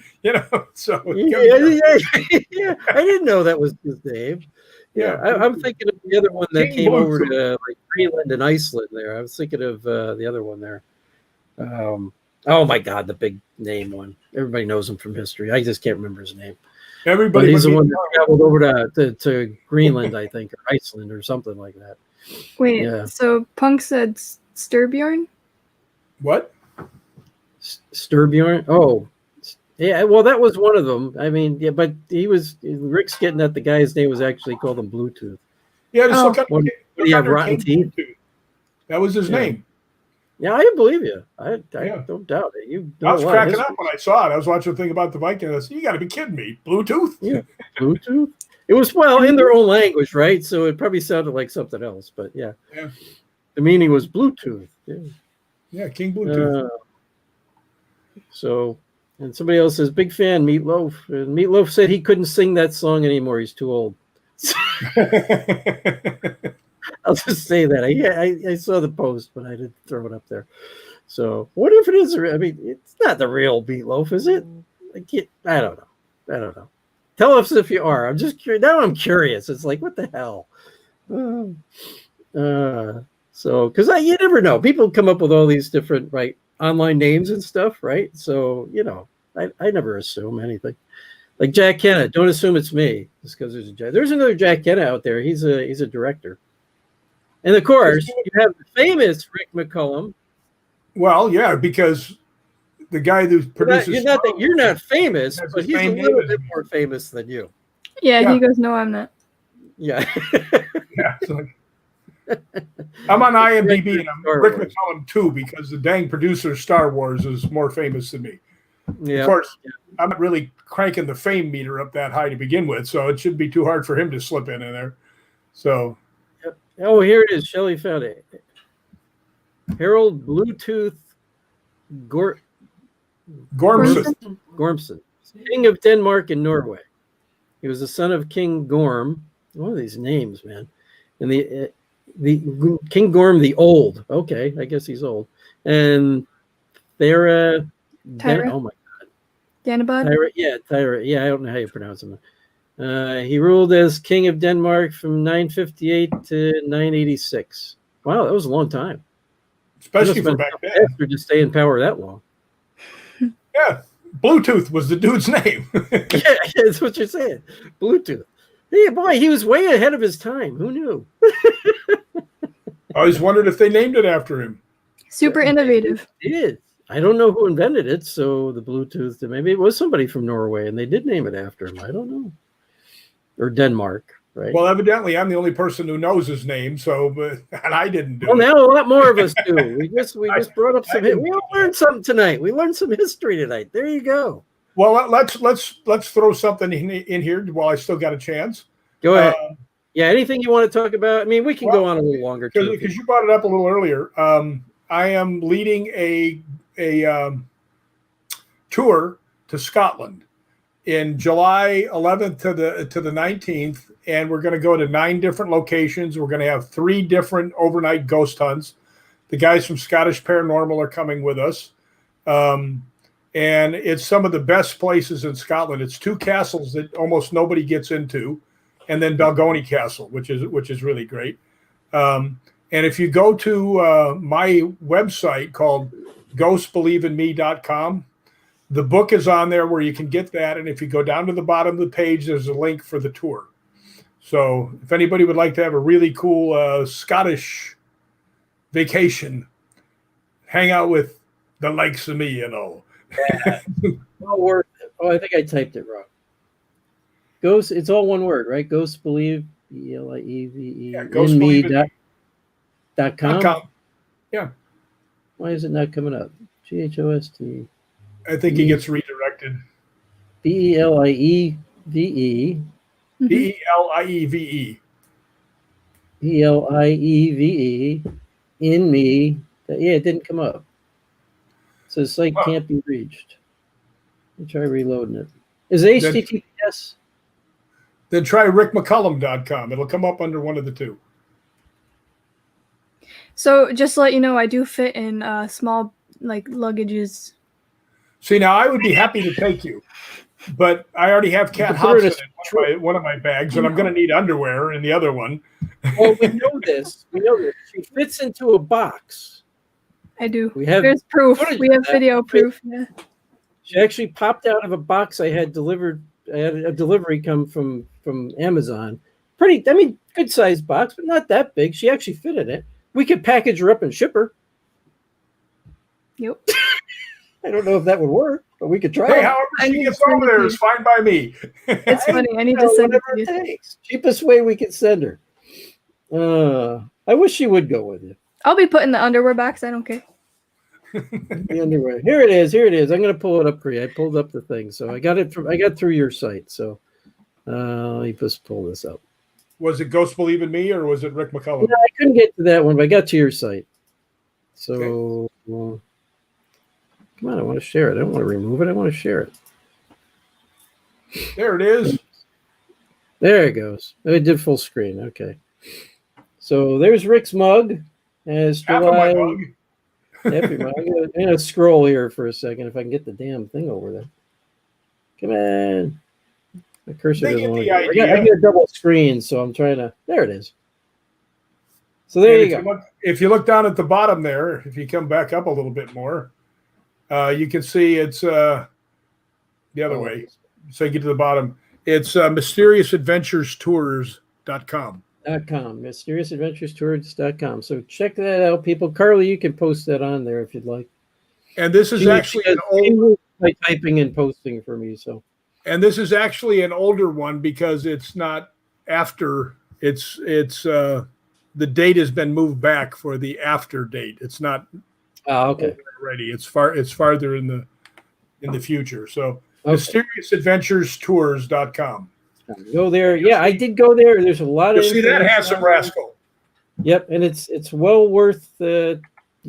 So yeah, I didn't know that was his name. Yeah, I'm thinking of the other one that King came Bluetooth. over to like Greenland and Iceland. There, I was thinking of the other one there. Oh my God, the big name one. Everybody knows him from history. I just can't remember his name. Everybody, but he's the one that traveled over to Greenland, I think, or Iceland, or something like that. Wait, yeah. So Punk said Sturbjorn? What? Sturbjorn? Oh, yeah. Well, that was one of them. I mean, yeah, but Rick's getting at the guy's name was actually called him Bluetooth. Yeah, just look do you have rotten teeth? Bluetooth. That was his name. Yeah, I believe you. I don't doubt it. I was cracking up when I saw it. I was watching a thing about the Vikings. I said, "You got to be kidding me! Bluetooth?" Yeah, Bluetooth. It was in their own language, right? So it probably sounded like something else. But yeah. The meaning was Bluetooth. Yeah, King Bluetooth. And somebody else says, big fan, Meatloaf. And Meatloaf said he couldn't sing that song anymore. He's too old. I'll just say that. I saw the post, but I didn't throw it up there. So what if it is? I mean, it's not the real Meatloaf, is it? I don't know. Tell us if you are. I'm just curious. Now I'm curious. It's like, what the hell? So, because you never know. People come up with all these different online names and stuff, right? So, I never assume anything. Like Jack Kenna, don't assume it's me just because there's another Jack Kenna out there. He's a director, and of course you have the famous Rick McCullum. Well, yeah, because the guy who produces you're not famous, but he's a little bit more famous than you. Yeah, he goes, no, I'm not. Yeah. I'm on IMDb and I'm Rick McCullum too, because the dang producer of Star Wars is more famous than me. Yeah. Of course, I'm not really cranking the fame meter up that high to begin with, so it shouldn't be too hard for him to slip in there. So, oh, here it is. Shelley found it. Harold Bluetooth Gormson, King of Denmark and Norway. He was the son of King Gorm. What are these names, man? And the King Gorm the Old. Okay, I guess he's old. And Tyra. Oh my God. Danabod? Tyra. Yeah, I don't know how you pronounce him. He ruled as King of Denmark from 958 to 986. Wow, that was a long time. Especially for back then. After to stay in power that long. Yeah, Bluetooth was the dude's name. Yeah, that's what you're saying. Bluetooth. Hey, boy, he was way ahead of his time. Who knew? I always wondered if they named it after him. Super innovative. It is. I don't know who invented it, so the Bluetooth, maybe it was somebody from Norway, and they did name it after him. I don't know. Or Denmark, right? Well, evidently, I'm the only person who knows his name, and I didn't do it. Well, now a lot more of us do. We just brought up some. We learned something tonight. We learned some history tonight. There you go. Well, let's throw something in here while I still got a chance. Go ahead. Yeah, anything you want to talk about? I mean, we can go on a little longer too. Because you brought it up a little earlier. I am leading a tour to Scotland in July 11th to the 19th, and we're going to go to 9 different locations. We're going to have 3 different overnight ghost hunts. The guys from Scottish Paranormal are coming with us. And it's some of the best places in Scotland. It's 2 castles that almost nobody gets into, and then Balgony Castle, which is really great. And if you go to my website called ghostbelieveinme.com, the book is on there where you can get that. And if you go down to the bottom of the page, there's a link for the tour. So if anybody would like to have a really cool Scottish vacation, hang out with the likes of me, Yeah. Well worth it. Oh, I think I typed it wrong. Ghost, it's all one word, right? Ghost Believe, BLIEVE, in me.com. Yeah. Why is it not coming up? GHOST. I think he gets redirected. BELIEVE. BELIEVE. BLIEVE. In me. Yeah, it didn't come up. So the site can't be reached. Let me try reloading it. Is it HTTPS? Then try rickmccullum.com. It'll come up under one of the 2. So just to let you know, I do fit in small like luggages. See, now I would be happy to take you, but I already have cat put her in Hobson a in one of my bags, and I'm going to need underwear in the other one. Well, we know this. We know this. She fits into a box. I do. There's proof. We have video proof. Yeah. She actually popped out of a box I had delivered. I had a delivery come from Amazon. Pretty, I mean, good sized box, but not that big. She actually fit in it. We could package her up and ship her. Yep. I don't know if that would work, but we could try. Hey, it. however she gets over there is fine by me. It's funny. I need to send it to you. Takes. Cheapest way we could send her. I wish she would go with you. I'll be putting the underwear box. I don't care. The underwear. Here it is. Here it is. I'm going to pull it up for you. I pulled up the thing, so I got it I got through your site. So let me just pull this up. Was it Ghost Believe in Me or was it Rick McCullum? No, I couldn't get to that one, but I got to your site. So come on, I want to share it. I don't want to remove it. I want to share it. There it is. There it goes. I did full screen. Okay. So there's Rick's mug. As Half of my mug. Happy mug. I'm going to scroll here for a second if I can get the damn thing over there. Come on. My cursor doesn't want to go. I got a double screen, so I'm trying to. There it is. So there you go. If you look down at the bottom there, if you come back up a little bit more, you can see it's the other way. So you get to the bottom. It's mysteriousAdventurestours.com. mysteriousAdventurestours.com. So check that out, people. Carly, you can post that on there if you'd like. And this is actually an old by typing and posting for me. So. And this is actually an older one because it's not after. It's the date has been moved back for the after date. It's not. Okay. Already, it's farther in the future. So mysteriousAdventurestours.com. Go there. Yeah, I did go there. There's a lot of. See that handsome rascal. Yep, and it's well worth going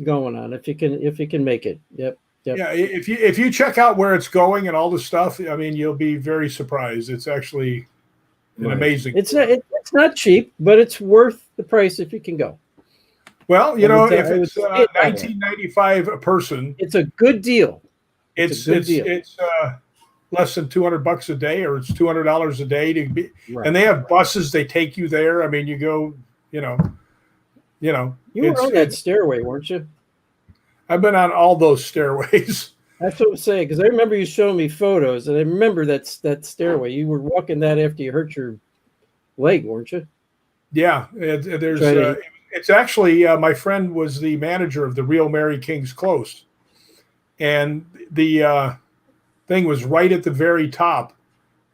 on if you can make it. Yep. Yeah, if you check out where it's going and all the stuff, I mean, you'll be very surprised. It's actually an amazing. It's not cheap, but it's worth the price if you can go. Well, if it's $19.95 a person, it's a good deal. It's less than $200 a day, or it's $200 a day to be. Right. And they have buses; they take you there. I mean, you go. You were on that stairway, weren't you? I've been on all those stairways. That's what I'm saying, because I remember you showing me photos, and I remember that stairway. You were walking that after you hurt your leg, weren't you? Yeah, it's actually my friend was the manager of the Real Mary King's Close, and the thing was right at the very top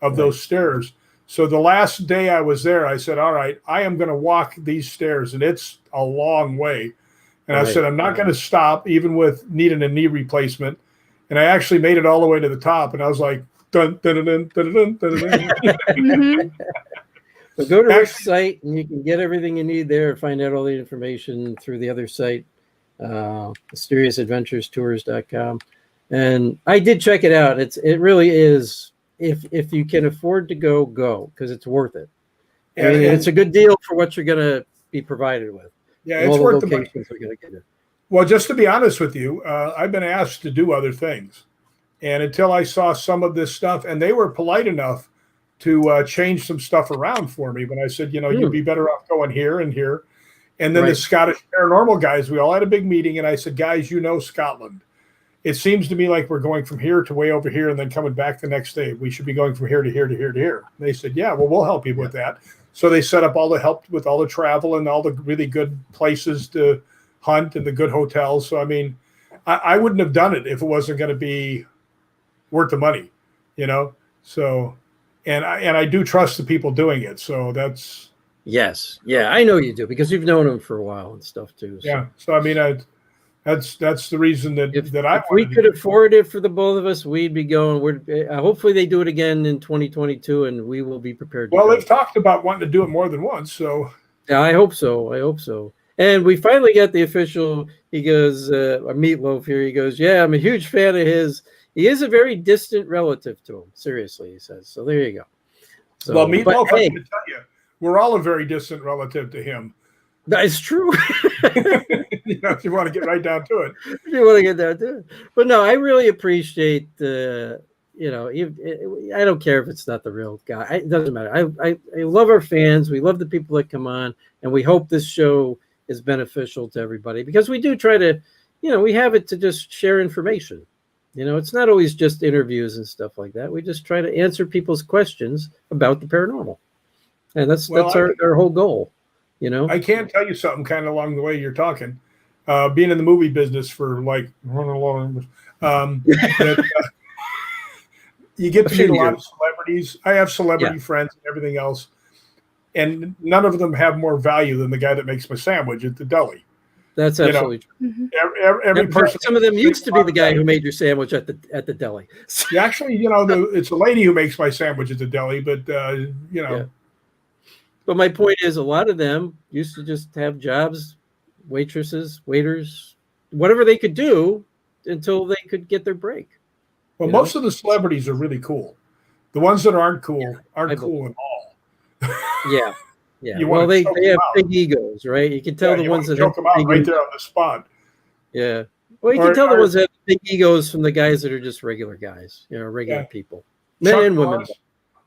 of those stairs. So the last day I was there, I said, "All right, I am going to walk these stairs, and it's a long way." And I said, I'm not going to stop, even with needing a knee replacement. And I actually made it all the way to the top. And I was like, dun, dun, dun, dun, dun, dun, dun. So go to Rick's site, and you can get everything you need there and find out all the information through the other site, mysteriousAdventurestours.com. And I did check it out. It really is, if you can afford to go, because it's worth it. I mean, it's a good deal for what you're going to be provided with. Yeah, it's worth the money. Get it. Well, just to be honest with you, I've been asked to do other things. And until I saw some of this stuff, and they were polite enough to change some stuff around for me. But I said, you'd be better off going here and here. And then the Scottish Paranormal guys, we all had a big meeting. And I said, guys, Scotland. It seems to me like we're going from here to way over here and then coming back the next day. We should be going from here to here to here to here. And they said, yeah, well, we'll help you with that. So they set up all the help with all the travel and all the really good places to hunt and the good hotels. So, I mean, I wouldn't have done it if it wasn't going to be worth the money, So, and I do trust the people doing it. So that's. Yes. Yeah, I know you do because you've known them for a while and stuff too. So. Yeah. So, I mean, that's the reason that if we could afford it for the both of us, we'd be going. Hopefully they do it again in 2022, and we will be prepared. Well, they've talked about wanting to do it more than once, so yeah, I hope so. And we finally got the official. He goes, a Meatloaf here. He goes, yeah, I'm a huge fan of his. He is a very distant relative to him. Seriously, he says. So there you go. So, well, Meatloaf, I'm going to tell you, we're all a very distant relative to him. That's true. If you want to get right down to it. If you want to get down to it. But no, I really appreciate I don't care if it's not the real guy. It doesn't matter. I love our fans. We love the people that come on, and we hope this show is beneficial to everybody, because we do try to, we have it to just share information. It's not always just interviews and stuff like that. We just try to answer people's questions about the paranormal, and that's our whole goal. I can tell you something kind of along the way you're talking. Being in the movie business for you get to meet a lot of celebrities. I have celebrity friends and everything else, and none of them have more value than the guy that makes my sandwich at the deli. That's absolutely true. Every person. Some of them used to be the guy who made your sandwich at the deli. Actually, it's a lady who makes my sandwich at the deli, but Yeah. But my point is, a lot of them used to just have jobs, waitresses, waiters, whatever they could do until they could get their break. Well, most of the celebrities are really cool. The ones that aren't cool aren't cool at all. Yeah. Well, they have big egos, right? You can tell the ones that choke them out right there on the spot. Yeah. Well, you can tell the ones that have big egos from the guys that are just regular guys, regular people, men and women.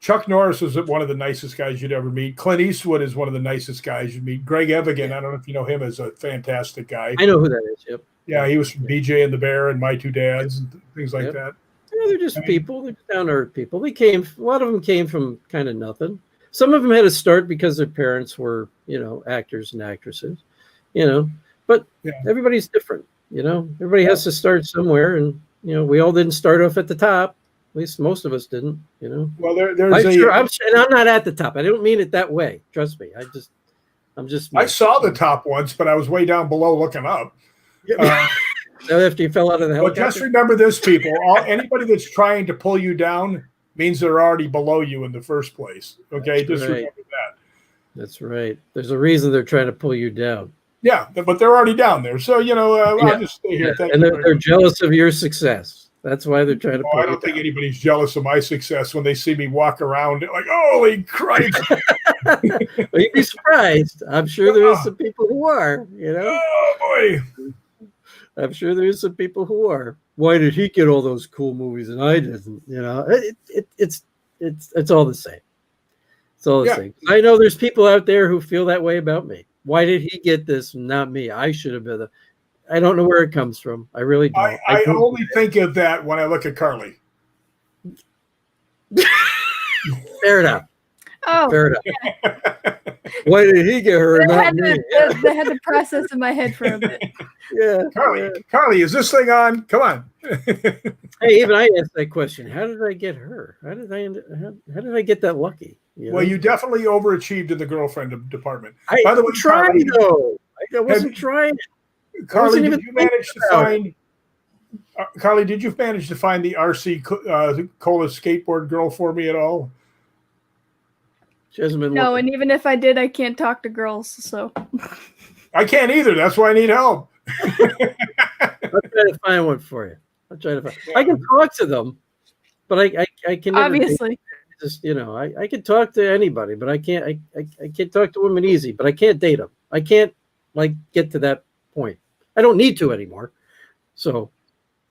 Chuck Norris is one of the nicest guys you'd ever meet. Clint Eastwood is one of the nicest guys you'd meet. Greg Evigan, I don't know if you know him, is a fantastic guy. I know who that is. Yep. Yeah, he was from BJ and the Bear and My Two Dads and things like that. Yeah, they're just people. They're down to earth people. A lot of them came from kind of nothing. Some of them had to start because their parents were, actors and actresses, But everybody's different, Everybody has to start somewhere, and we all didn't start off at the top. At least most of us didn't, Well, and I'm not at the top. I don't mean it that way. Trust me. I saw the top once, but I was way down below looking up. After you fell out of the helicopter. But just remember this, people. Anybody that's trying to pull you down means they're already below you in the first place. Okay, remember that. That's right. There's a reason they're trying to pull you down. Yeah, but they're already down there. So I'll just stay here. And they're jealous of your success. That's why they're trying to pull I don't think anybody's jealous of my success when they see me walk around like, holy Christ. Well, you'd be surprised. I'm sure there is some people who are, Oh, boy. I'm sure there is some people who are. Why did he get all those cool movies and I didn't? It's all the same. It's all the same. I know there's people out there who feel that way about me. Why did he get this and not me? I should have been I don't know where it comes from. I really don't. I only think of that when I look at Carly. Fair enough. Oh, fair enough. Yeah. Why did he get her? I had to process in my head for a bit. Yeah, Carly, is this thing on? Come on. Hey, even I asked that question. How did I get her? How did I get that lucky? Well, you definitely overachieved in the girlfriend department. By the way, tried though. I wasn't trying. Carly, did you manage to find? Carly, did you manage to find the RC Cola skateboard girl for me at all? She hasn't been. No, looking. and even if I did, I can't talk to girls, so. I can't either. That's why I need help. I'll try to find one for you. I'll try to find. I can talk to them, but I can never obviously. Just I can talk to anybody, but I can't. I can't talk to women easy, but I can't date them. I can't get to that point. I don't need to anymore. So,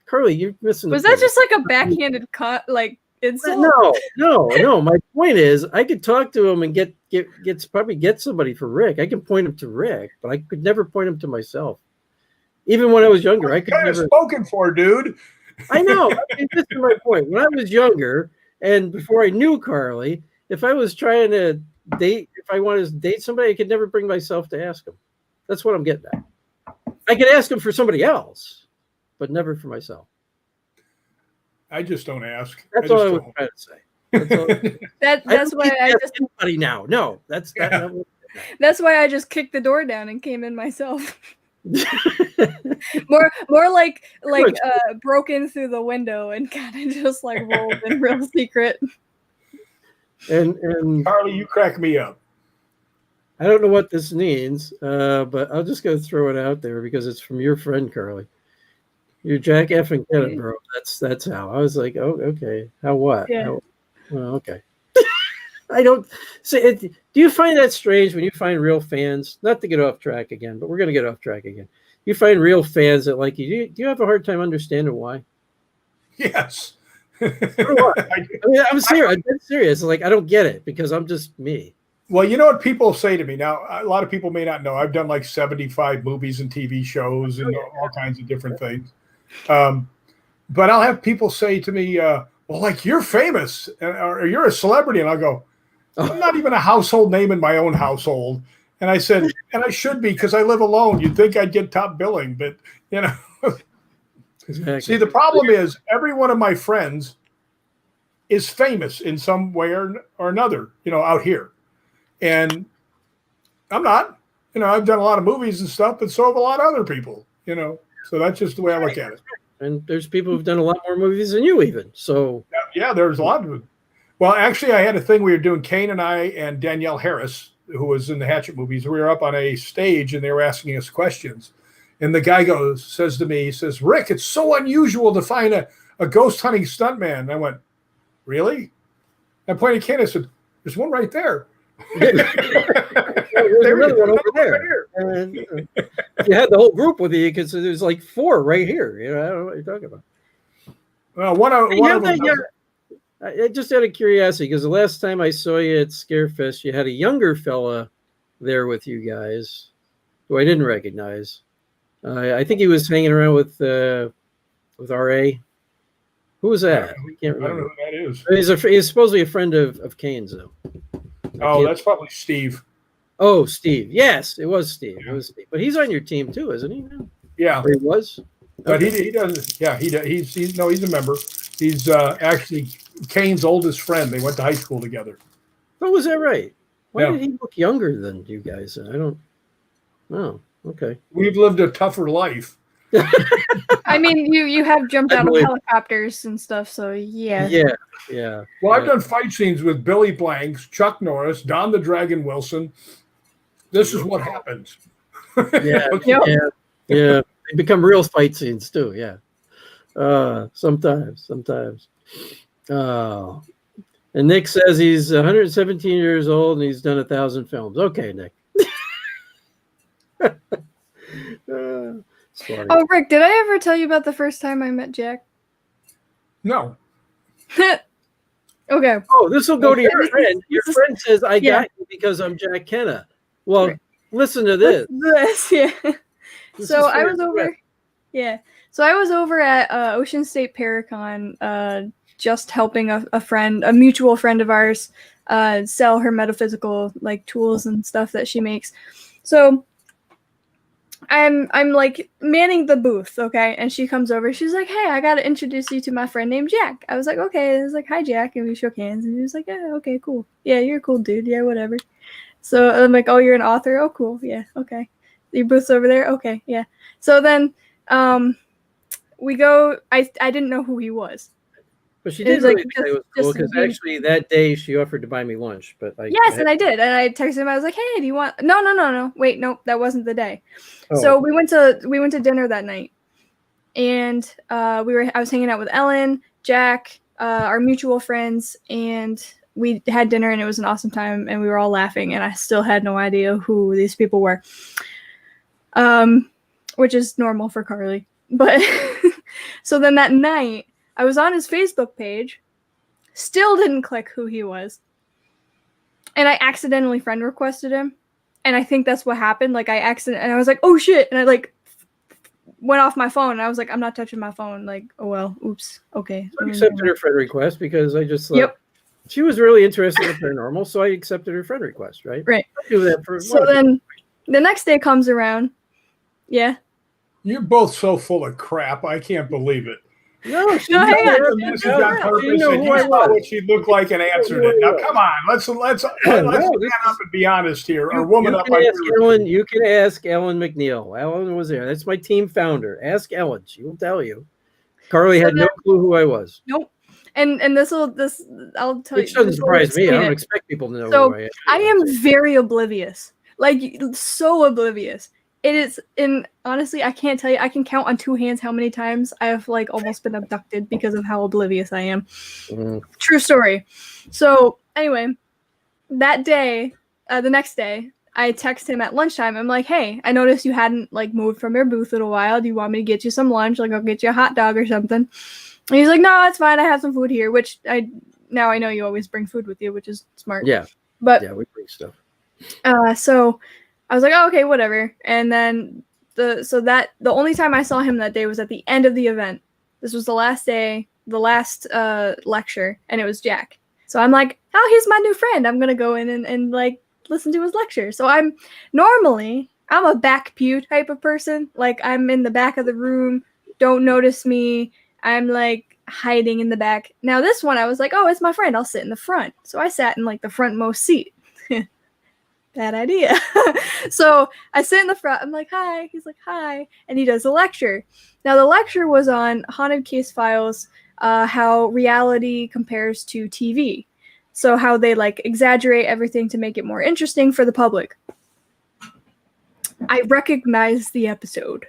Carly, you're missing. Was that just like a backhanded cut? Insult? No. My point is, I could talk to him and probably get somebody for Rick. I can point him to Rick, but I could never point him to myself. Even when I was younger, I could never. Spoken for, dude. I know. This is my point. When I was younger and before I knew Carly, if I was trying to date, if I wanted to date somebody, I could never bring myself to ask him. That's what I'm getting at. I could ask him for somebody else, but never for myself. I just don't ask. That's all I was trying to say. That's why I just anybody now. No, that's that's why I just kicked the door down and came in myself. more like broke in through the window and kind of just rolled in real secret. And Carly, you crack me up. I don't know what this means, but I'll just go throw it out there because it's from your friend Carly. You're Jack F and Kenna, bro. That's how. I was like, oh, okay. How what? Yeah. Well, okay. I don't say it. Do you find that strange when you find real fans? Not to get off track again, but we're going to get off track again. You find real fans that like you. Do you have a hard time understanding why? Yes. I mean, I'm serious. I'm serious. Like I don't get it because I'm just me. Well, you know what people say to me now. A lot of people may not know. I've done like 75 movies and TV shows and all kinds of different things. But I'll have people say to me, "Well, like you're famous or you're a celebrity," and I'll go, "I'm not even a household name in my own household." And I said, "And I should be because I live alone. You'd think I'd get top billing, but you know." Exactly. See, the problem is every one of my friends is famous in some way or another, out here. And I'm not. I've done a lot of movies and stuff, but so have a lot of other people, So that's just the way I look at it. And there's people who've done a lot more movies than you even. So yeah, there's a lot of them. Well, actually, I had a thing we were doing, Kane and I and Danielle Harris, who was in the Hatchet movies. We were up on a stage and they were asking us questions. And the guy says to me, "Rick, it's so unusual to find a ghost hunting stuntman." And I went, "Really?" I pointed at Kenna and said, "There's one right there." There's another one over there. And, you had the whole group with you because there's like 4 right here. I don't know what you're talking about. Well, one of them. Just out of curiosity, because the last time I saw you at Scarefest, you had a younger fella there with you guys who I didn't recognize. I think he was hanging around with RA. Who was that? I can't remember. I don't know who that is. He's supposedly a friend of Kane's, though. Oh, that's probably Steve. Oh, Steve. Yes, it was Steve. It was Steve. But he's on your team too, isn't he? Yeah. Or he was? But he doesn't. Yeah, he's a member. He's actually Kane's oldest friend. They went to high school together. Oh, was that right? Why did he look younger than you guys? I don't. Oh, okay. We've lived a tougher life. I mean, you have jumped out of helicopters and stuff, so yeah. Yeah. Well, I've done fight scenes with Billy Blanks, Chuck Norris, Don the Dragon Wilson. This is what happens. Yeah. They become real fight scenes too. Yeah. Sometimes. Oh. And Nick says he's 117 years old and he's done 1,000 films. Okay, Nick. Oh, Rick, did I ever tell you about the first time I met Jack? No. Okay. Oh, this will go to your friend. Your friend says, I got you because I'm Jack Kenna. Well, listen to this. So I was over. Yeah. So I was over at Ocean State Paracon, just helping a friend, a mutual friend of ours, sell her metaphysical tools and stuff that she makes. So I'm like manning the booth, okay? And she comes over. She's like, "Hey, I gotta introduce you to my friend named Jack." I was like, "Okay." I was like, "Hi, Jack," and we shook hands. And he was like, "Yeah, okay, cool. Yeah, you're a cool dude. Yeah, whatever." So I'm like, "Oh, you're an author? Oh, cool. Yeah, okay. Your booth's over there. Okay, yeah." So then, we go. I didn't know who he was. But she did really think it was cool because actually that day she offered to buy me lunch. But yes, and I did, and I texted him. I was like, "Hey, do you want?" No. Wait, no, that wasn't the day. Oh. So we went to dinner that night, and I was hanging out with Ellen, Jack, our mutual friends, and we had dinner, and it was an awesome time, and we were all laughing, and I still had no idea who these people were, which is normal for Carly. But so then that night, I was on his Facebook page, still didn't click who he was. And I accidentally friend requested him. And I think that's what happened. And I was like, "Oh shit." And I went off my phone. And I was like, "I'm not touching my phone." Oh well, oops. Okay. So I accepted her friend request because I just thought she was really interested in paranormal. So I accepted her friend request, right? Right. I do that for so then the next day comes around. Yeah. You're both so full of crap. I can't believe it. No, hang on. You saw what she looked like and answered it. Now, come on, let's man up and be honest here, or woman up. You can ask Ellen McNeil. Ellen was there. That's my team founder. Ask Ellen; she will tell you. Carly had no clue who I was. Nope. And I'll tell you. Which doesn't surprise me. I don't expect people to know who I am. I am very oblivious, so oblivious. It is, and honestly, I can't tell you. I can count on 2 hands how many times I have almost been abducted because of how oblivious I am. True story. So anyway, that day, the next day, I text him at lunchtime. I'm like, hey, I noticed you hadn't like moved from your booth in a while. Do you want me to get you some lunch? Like, I'll get you a hot dog or something. And he's like, no, it's fine. I have some food here, which now I know you always bring food with you, which is smart. Yeah. But yeah, we bring stuff. So I was like, oh, okay, whatever. And then the only time I saw him that day was at the end of the event. This was the last day, the last lecture, and it was Jack. So I'm like, oh, he's my new friend. I'm gonna go in and like listen to his lecture. So I'm a back pew type of person. Like, I'm in the back of the room, don't notice me. I'm like hiding in the back. Now this one I was like, oh, it's my friend, I'll sit in the front. So I sat in like the frontmost seat. Bad idea. So I sit in the front, I'm like, hi. He's like, hi. And he does a lecture. Now the lecture was on haunted case files, how reality compares to TV. So how they like exaggerate everything to make it more interesting for the public. I recognized the episode.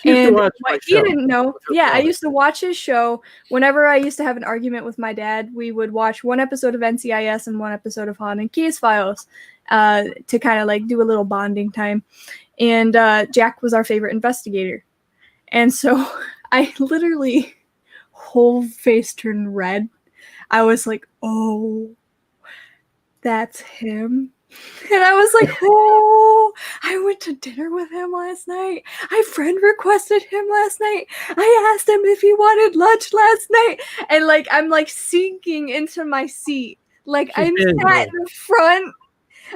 And what he didn't know, I used to watch his show. Whenever I used to have an argument with my dad, we would watch one episode of NCIS and one episode of Haunted Case Files to kind of like do a little bonding time. And Jack was our favorite investigator. And so I literally, whole face turned red. I was like, oh, that's him. And I was like, oh, I went to dinner with him last night. I friend requested him last night. I asked him if he wanted lunch last night. And like, I'm like sinking into my seat. Like, I'm sat in the front.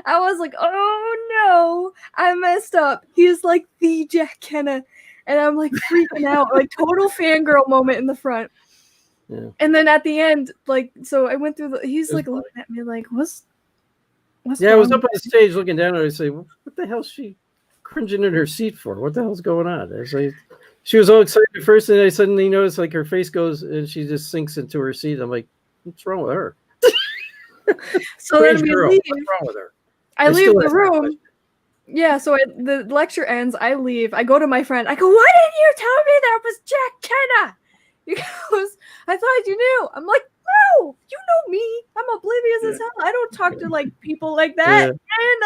I was like, oh no, I messed up. He's like the Jack Kenna. And I'm like freaking out, like total fangirl moment in the front. Yeah. And then at the end, like, so I went through he's like looking at me like, what's I was up on the stage looking down and I say, what the hell is she cringing in her seat for? What the hell's going on? I was like, she was all excited at first, and I suddenly noticed like her face goes and she just sinks into her seat. I'm like, what's wrong with her? So then we leave. What's wrong with her? I leave the room. Yeah, so the lecture ends. I leave. I go to my friend. I go, why didn't you tell me that was Jack Kenna? He goes, I thought you knew. I'm like, no, you know me. I'm oblivious as hell. I don't talk to like people like that. And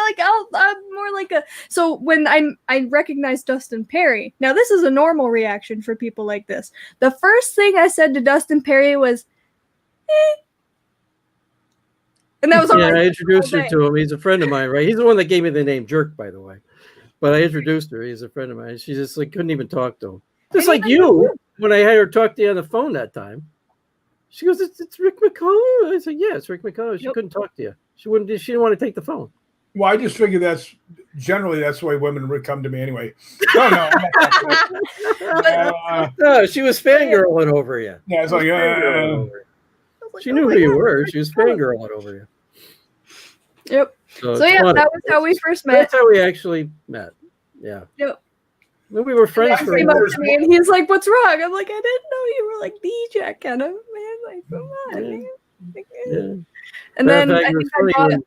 like I'm more like a. So when I recognized Dustin Perry. Now this is a normal reaction for people like this. The first thing I said to Dustin Perry was, eh. And that was all I introduced her to him. He's a friend of mine, right? He's the one that gave me the name Jerk, by the way. But I introduced her. He's a friend of mine. She just like couldn't even talk to him. Just like you, when I had her talk to you on the phone that time. She goes, it's Rick McCullough. I said, yeah, it's Rick McCullough. She couldn't talk to you. She didn't want to take the phone. Well, I just figured that's the way women would come to me anyway. No. No, she was fangirling over you. Yeah, it's like, she knew who you were. She was fangirling over you. Yep. So yeah, that was how we first met. That's how we actually met. Yeah. Yep. When we were friends for came up to me and he's like, what's wrong? I'm like, I didn't know you were like the Jack Kenna, man. Like, come on, man. Yeah. And then I think I bought it.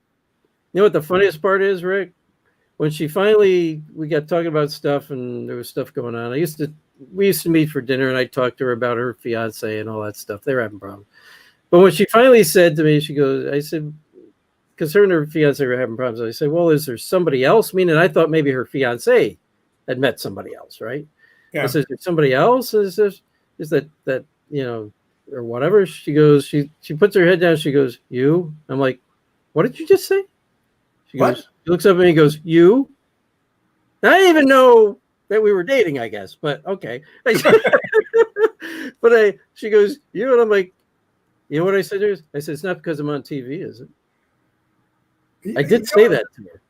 You know what the funniest part is, Rick? When we got talking about stuff and there was stuff going on. We used to meet for dinner and I talked to her about her fiance and all that stuff. They were having problems. But when she finally said to me, I said, because her and her fiance were having problems. I said, well, is there somebody else? Meaning I thought maybe her fiance had met somebody else, right? Yeah. I said, is there somebody else? Is that or whatever? She goes, she puts her head down. She goes, you? I'm like, what did you just say? She goes, she looks up at me and goes, you? And I didn't even know that we were dating, I guess, but okay. But she goes, you? And I'm like, you know what I said to her? I said, it's not because I'm on TV, is it? I did say that to her.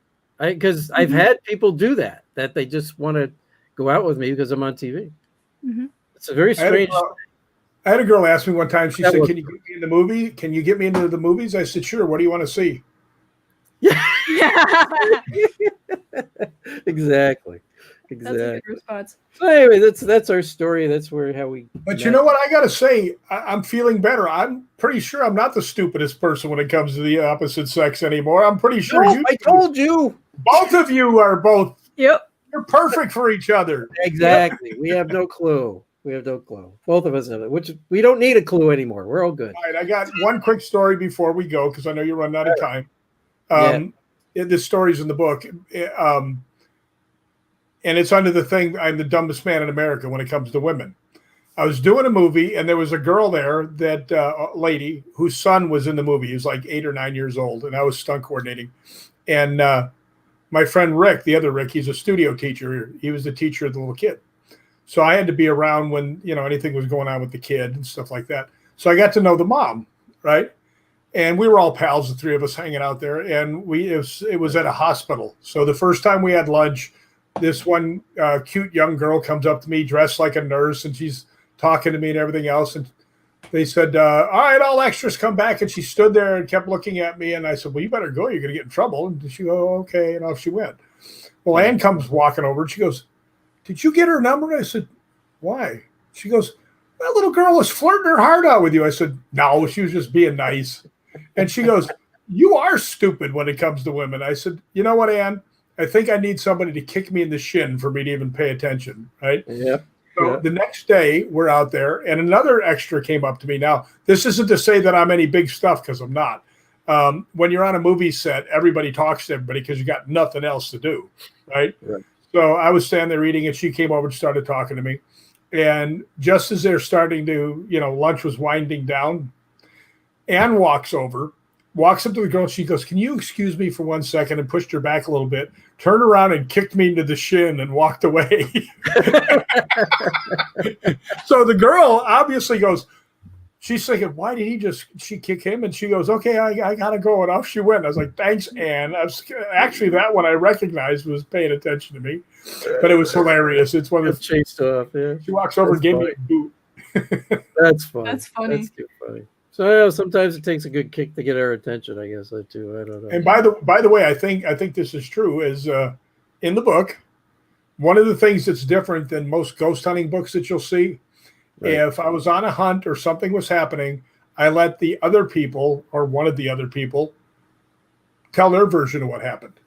Because I've had people do that they just want to go out with me because I'm on TV. Mm-hmm. It's a very strange. I had a girl ask me one time. She said, "Can you get me in the movie? Can you get me into the movies?" I said, "Sure. What do you want to see?" Yeah. Exactly. That's a good response. So anyway, that's our story. That's how we. But you know what? I got to say, I'm feeling better. I'm pretty sure I'm not the stupidest person when it comes to the opposite sex anymore. I'm pretty sure I told you. Both of you are both. Yep. You're perfect for each other. Exactly. We have no clue. We have no clue. Both of us have it, which we don't need a clue anymore. We're all good. All right, I got one quick story before we go because I know you're running out of time. This story's in the book, and it's under the thing, I'm the dumbest man in America when it comes to women. I was doing a movie, and there was a girl there, that lady whose son was in the movie. He was like 8 or 9 years old, and I was stunt coordinating. And my friend Rick, the other Rick, he's a studio teacher. He was the teacher of the little kid. So I had to be around when, anything was going on with the kid and stuff like that. So I got to know the mom, right? And we were all pals, the three of us hanging out there. And it was at a hospital. So the first time we had lunch, this one cute young girl comes up to me dressed like a nurse, and she's talking to me and everything else. And they said, all right, all extras come back. And she stood there and kept looking at me. And I said, well, you better go. You're going to get in trouble. And she go, okay. And off she went. Well, Ann comes walking over and she goes, did you get her number? I said, why? She goes, that little girl was flirting her heart out with you. I said, no, she was just being nice. And she goes, you are stupid when it comes to women. I said, you know what, Ann? I think I need somebody to kick me in the shin for me to even pay attention, right? Yeah. So the next day we're out there and another extra came up to me. Now, this isn't to say that I'm any big stuff because I'm not. When you're on a movie set, everybody talks to everybody because you got nothing else to do, right? So I was standing there eating and she came over and started talking to me. And just as they're starting to, lunch was winding down, Ann walks up to the girl. She goes, can you excuse me for 1 second, and pushed her back a little bit, turned around and kicked me into the shin and walked away. So the girl obviously goes, she's thinking, why did she kick him? And she goes, okay, I got to go. And off she went. I was like, thanks, Ann. Actually, that one I recognized was paying attention to me, but it was hilarious. It's one of the chased off. Yeah. She walks over and gave me a boot. That's funny. That's funny. That's too funny. So sometimes it takes a good kick to get our attention. I guess that too. I don't know. And by the way, I think this is true. Is in the book, one of the things that's different than most ghost hunting books that you'll see. Right. If I was on a hunt or something was happening, I let the other people or one of the other people tell their version of what happened.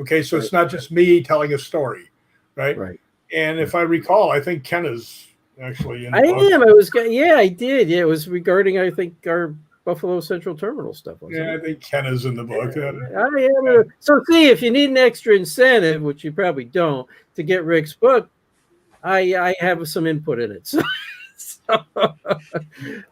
Okay, so it's not just me telling a story, right? Right. And if I recall, I think Kenna's actually in the book. I did. Yeah, it was regarding, I think, our Buffalo Central Terminal stuff. Yeah, I think Kenna's in the book. So see, if you need an extra incentive, which you probably don't, to get Rick's book, I have some input in it. So I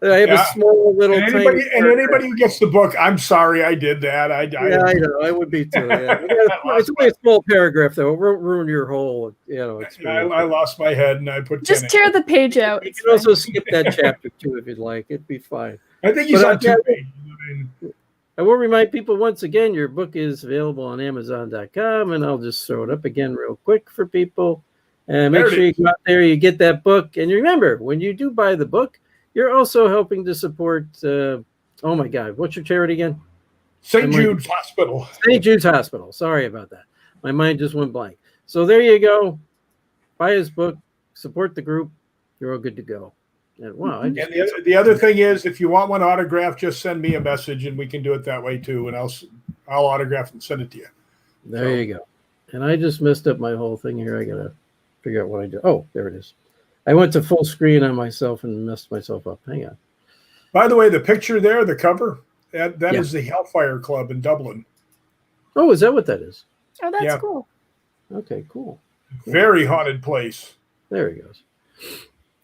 have a small little anybody who gets the book, I'm sorry I did that. I know. I would be too. Yeah. It's only a small paragraph though. It won't ruin your whole experience. I lost my head and I put just tear the page out. You can also skip that chapter too if you'd like. It'd be fine. I think he's on 2 pages. I will remind people once again, your book is available on Amazon.com, and I'll just throw it up again real quick for people. And make sure you go out there, you get that book. And remember, when you do buy the book, you're also helping to support, oh my God, what's your charity again? St. Jude's Hospital. St. Jude's Hospital. Sorry about that. My mind just went blank. So there you go. Buy his book, support the group. You're all good to go. And wow. And the other thing is, if you want one autographed, just send me a message and we can do it that way too. And I'll autograph and send it to you. There you go. And I just messed up my whole thing here. I got to figure out what I do. Oh, there it is. I went to full screen on myself and messed myself up. Hang on. By the way, the picture there, the cover, that is the Hellfire Club in Dublin. Oh, is that what that is? Oh, that's cool. Okay, cool. Very haunted place. There he goes.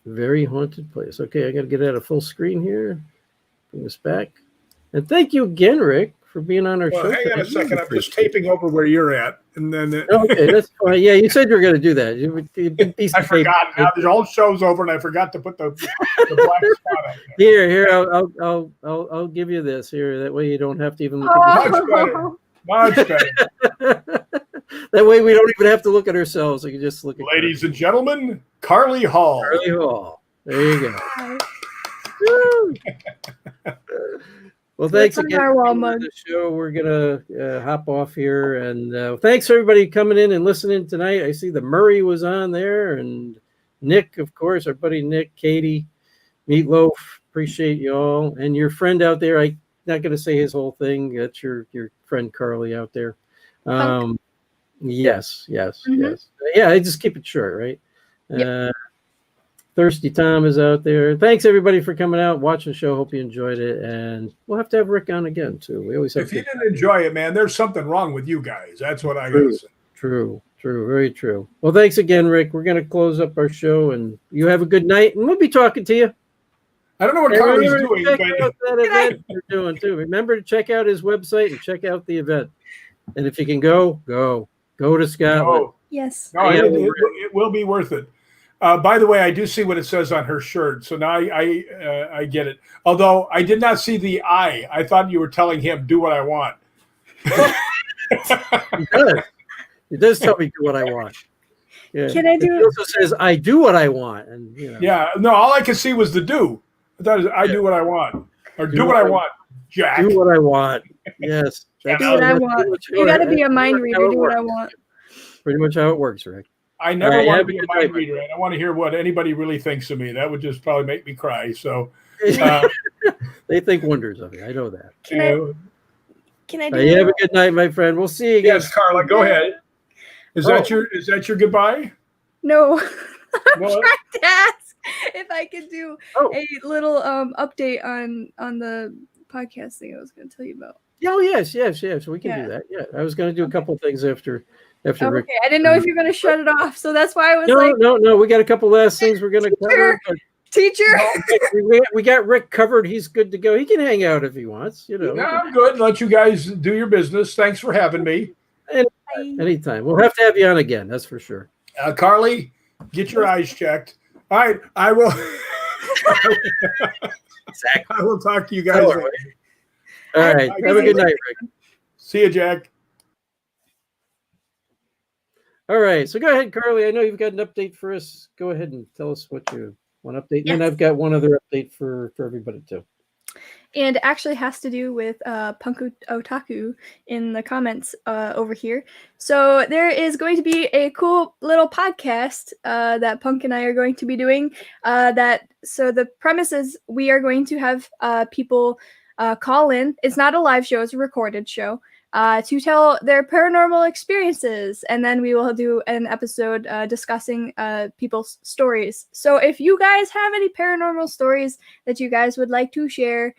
Very haunted place. Okay, I got to get out of full screen here. Bring this back. And thank you again, Rick, for being on our show. Hang on a second. I'm just taping over where you're at. And then okay, that's fine. Yeah, you said you were going to do that. I forgot. Now the whole show's over, and I forgot to put the black spot on there. Here, I'll give you this here. That way you don't have to even look at yourself. Much better. That way we don't even have to look at ourselves. We can just look at ladies and gentlemen, Carly Hall. Carly Hall. There you go. Well, thanks again for the show. We're gonna hop off here, and thanks for everybody coming in and listening tonight. I see the Murray was on there, and Nick, of course, our buddy Nick, Katie, Meatloaf. Appreciate you all, and your friend out there. I'm not gonna say his whole thing. That's your friend Carly out there. Yes. Yeah, I just keep it short, right? Yep. Thirsty Tom is out there. Thanks everybody for coming out, watching the show. Hope you enjoyed it, and we'll have to have Rick on again too. We always have. If you didn't enjoy it, man, there's something wrong with you guys. That's what I gotta say. True, very true. Well, thanks again, Rick. We're gonna close up our show, and you have a good night, and we'll be talking to you. I don't know what Carly's doing, check out that event you're doing too. Remember to check out his website and check out the event. And if you can go to Scotland. Yes. No, it will be worth it. By the way, I do see what it says on her shirt, so now I get it. Although I did not see the I. I thought you were telling him, do what I want. It does tell me do what I want. Yeah. Can I do it? Also says I do what I want, and you know. Yeah, no, all I could see was the do. I thought it was, I do what I want, or do what I want, Jack. Do what I want. Yes. Do what I want. You got to be a mind reader. Do what I want. Pretty much how it works, Rick. I never want to be a mind reader. I don't want to hear what anybody really thinks of me. That would just probably make me cry. So they think wonders of you. I know that. Can I do you have a good night, my friend. We'll see you again. Yes, Carla, go ahead. Is that your goodbye? No. I'm trying to ask if I could do a little update on the podcast thing I was going to tell you about. Oh yes. We can do that. Yeah, I was going to do a couple of things after Rick. Okay, I didn't know if you're going to shut it off, so that's why I was No. We got a couple last things we're going to cover. Teacher, we got Rick covered. He's good to go. He can hang out if he wants. You know. No, I'm good. Let you guys do your business. Thanks for having me. Anytime. We'll have to have you on again. That's for sure. Carly, get your eyes checked. All right, I will. Exactly. I will talk to you guys. All right. Have a good night, Rick. See you, Jack. All right. So go ahead, Carly. I know you've got an update for us. Go ahead and tell us what you want to update. Yes. And I've got one other update for everybody too. And it actually has to do with Punk Otaku in the comments over here. So there is going to be a cool little podcast that Punk and I are going to be doing. So the premise is we are going to have people call in. It's not a live show, it's a recorded show. To tell their paranormal experiences, and then we will do an episode discussing people's stories. So if you guys have any paranormal stories that you guys would like to share,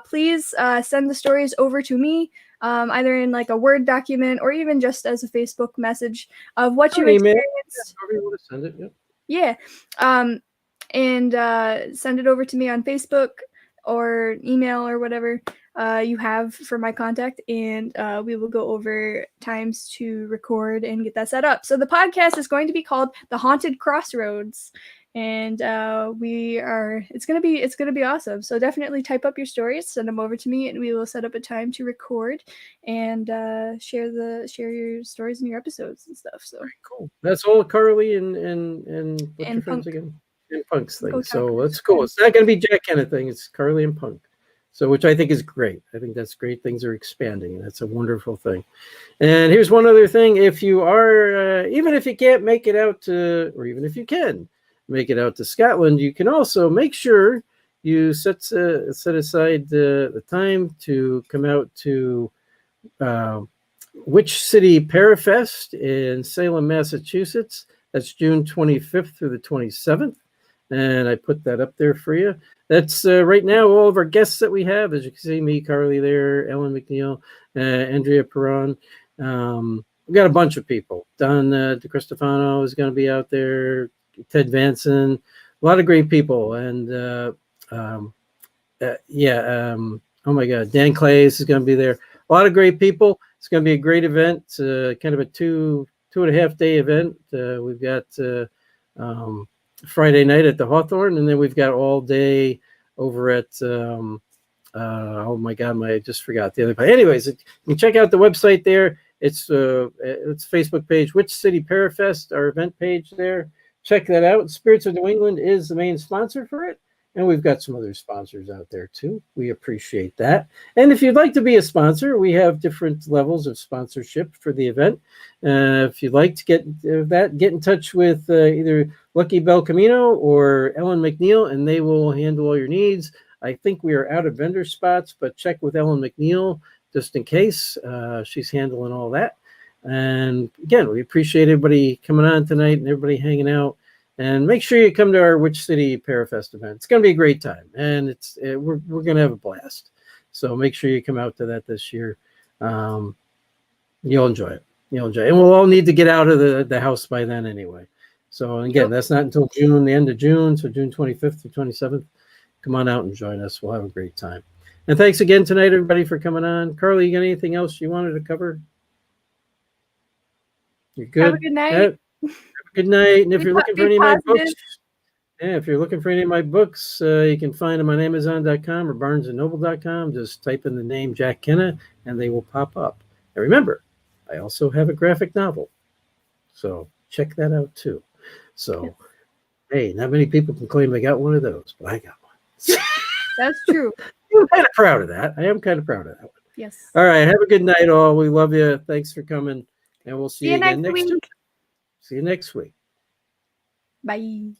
please send the stories over to me, either in like a Word document or even just as a Facebook message of what you experienced. Yeah. And send it over to me on Facebook or email or whatever you have for my contact, and we will go over times to record and get that set up. So the podcast is going to be called The Haunted Crossroads, and it's gonna be awesome. So definitely type up your stories, send them over to me, and we will set up a time to record and share your stories and your episodes and stuff. So cool. That's all Carly and what's your friends again? And Punk's thing. So that's cool. It's not going to be Jack Kenna thing. It's Carly and Punk. So, which I think is great. I think that's great. Things are expanding, and that's a wonderful thing. And here's one other thing. If you are, even if you can't make it out to, or even if you can make it out to Scotland, you can also make sure you set aside the time to come out to Witch City Parafest in Salem, Massachusetts. That's June 25th through the 27th. And I put that up there for you. That's right now all of our guests that we have. As you can see, me, Carly there, Ellen McNeil, Andrea Perron. We've got a bunch of people. Don DeCristofano is going to be out there. Ted Vanson. A lot of great people. And oh my God, Dan Clays is going to be there. A lot of great people. It's going to be a great event. Kind of a two and a half day event. We've got Friday night at the Hawthorne, and then we've got all day over at oh my God, I just forgot the other part. Anyways, you can check out the website there. It's Facebook page, Witch City Parafest, our event page there. Check that out. Spirits of New England is the main sponsor for it, and we've got some other sponsors out there too. We appreciate that. And if you'd like to be a sponsor, we have different levels of sponsorship for the event. If you'd like to get in touch with either Lucky Bel Camino or Ellen McNeil, and they will handle all your needs. I think we are out of vendor spots, but check with Ellen McNeil just in case. She's handling all that. And again, we appreciate everybody coming on tonight and everybody hanging out. And make sure you come to our Witch City Parafest event. It's going to be a great time, and we're going to have a blast. So make sure you come out to that this year. You'll enjoy it. You'll enjoy it. And we'll all need to get out of the house by then anyway. So again, that's not until June, the end of June, so June 25th to 27th. Come on out and join us. We'll have a great time. And thanks again tonight, everybody, for coming on. Carly, you got anything else you wanted to cover? You're good. Have a good night. Have a good night. And if you're looking for any of my books, if you're looking for any of my books, you can find them on Amazon.com or BarnesandNoble.com. Just type in the name Jack Kenna, and they will pop up. And remember, I also have a graphic novel, so check that out too. So, hey, not many people can claim they got one of those, but I got one. That's true. I'm kind of proud of that. I am kind of proud of that one. Yes. All right. Have a good night, all. We love you. Thanks for coming, and we'll see you again next week. See you next week. Bye.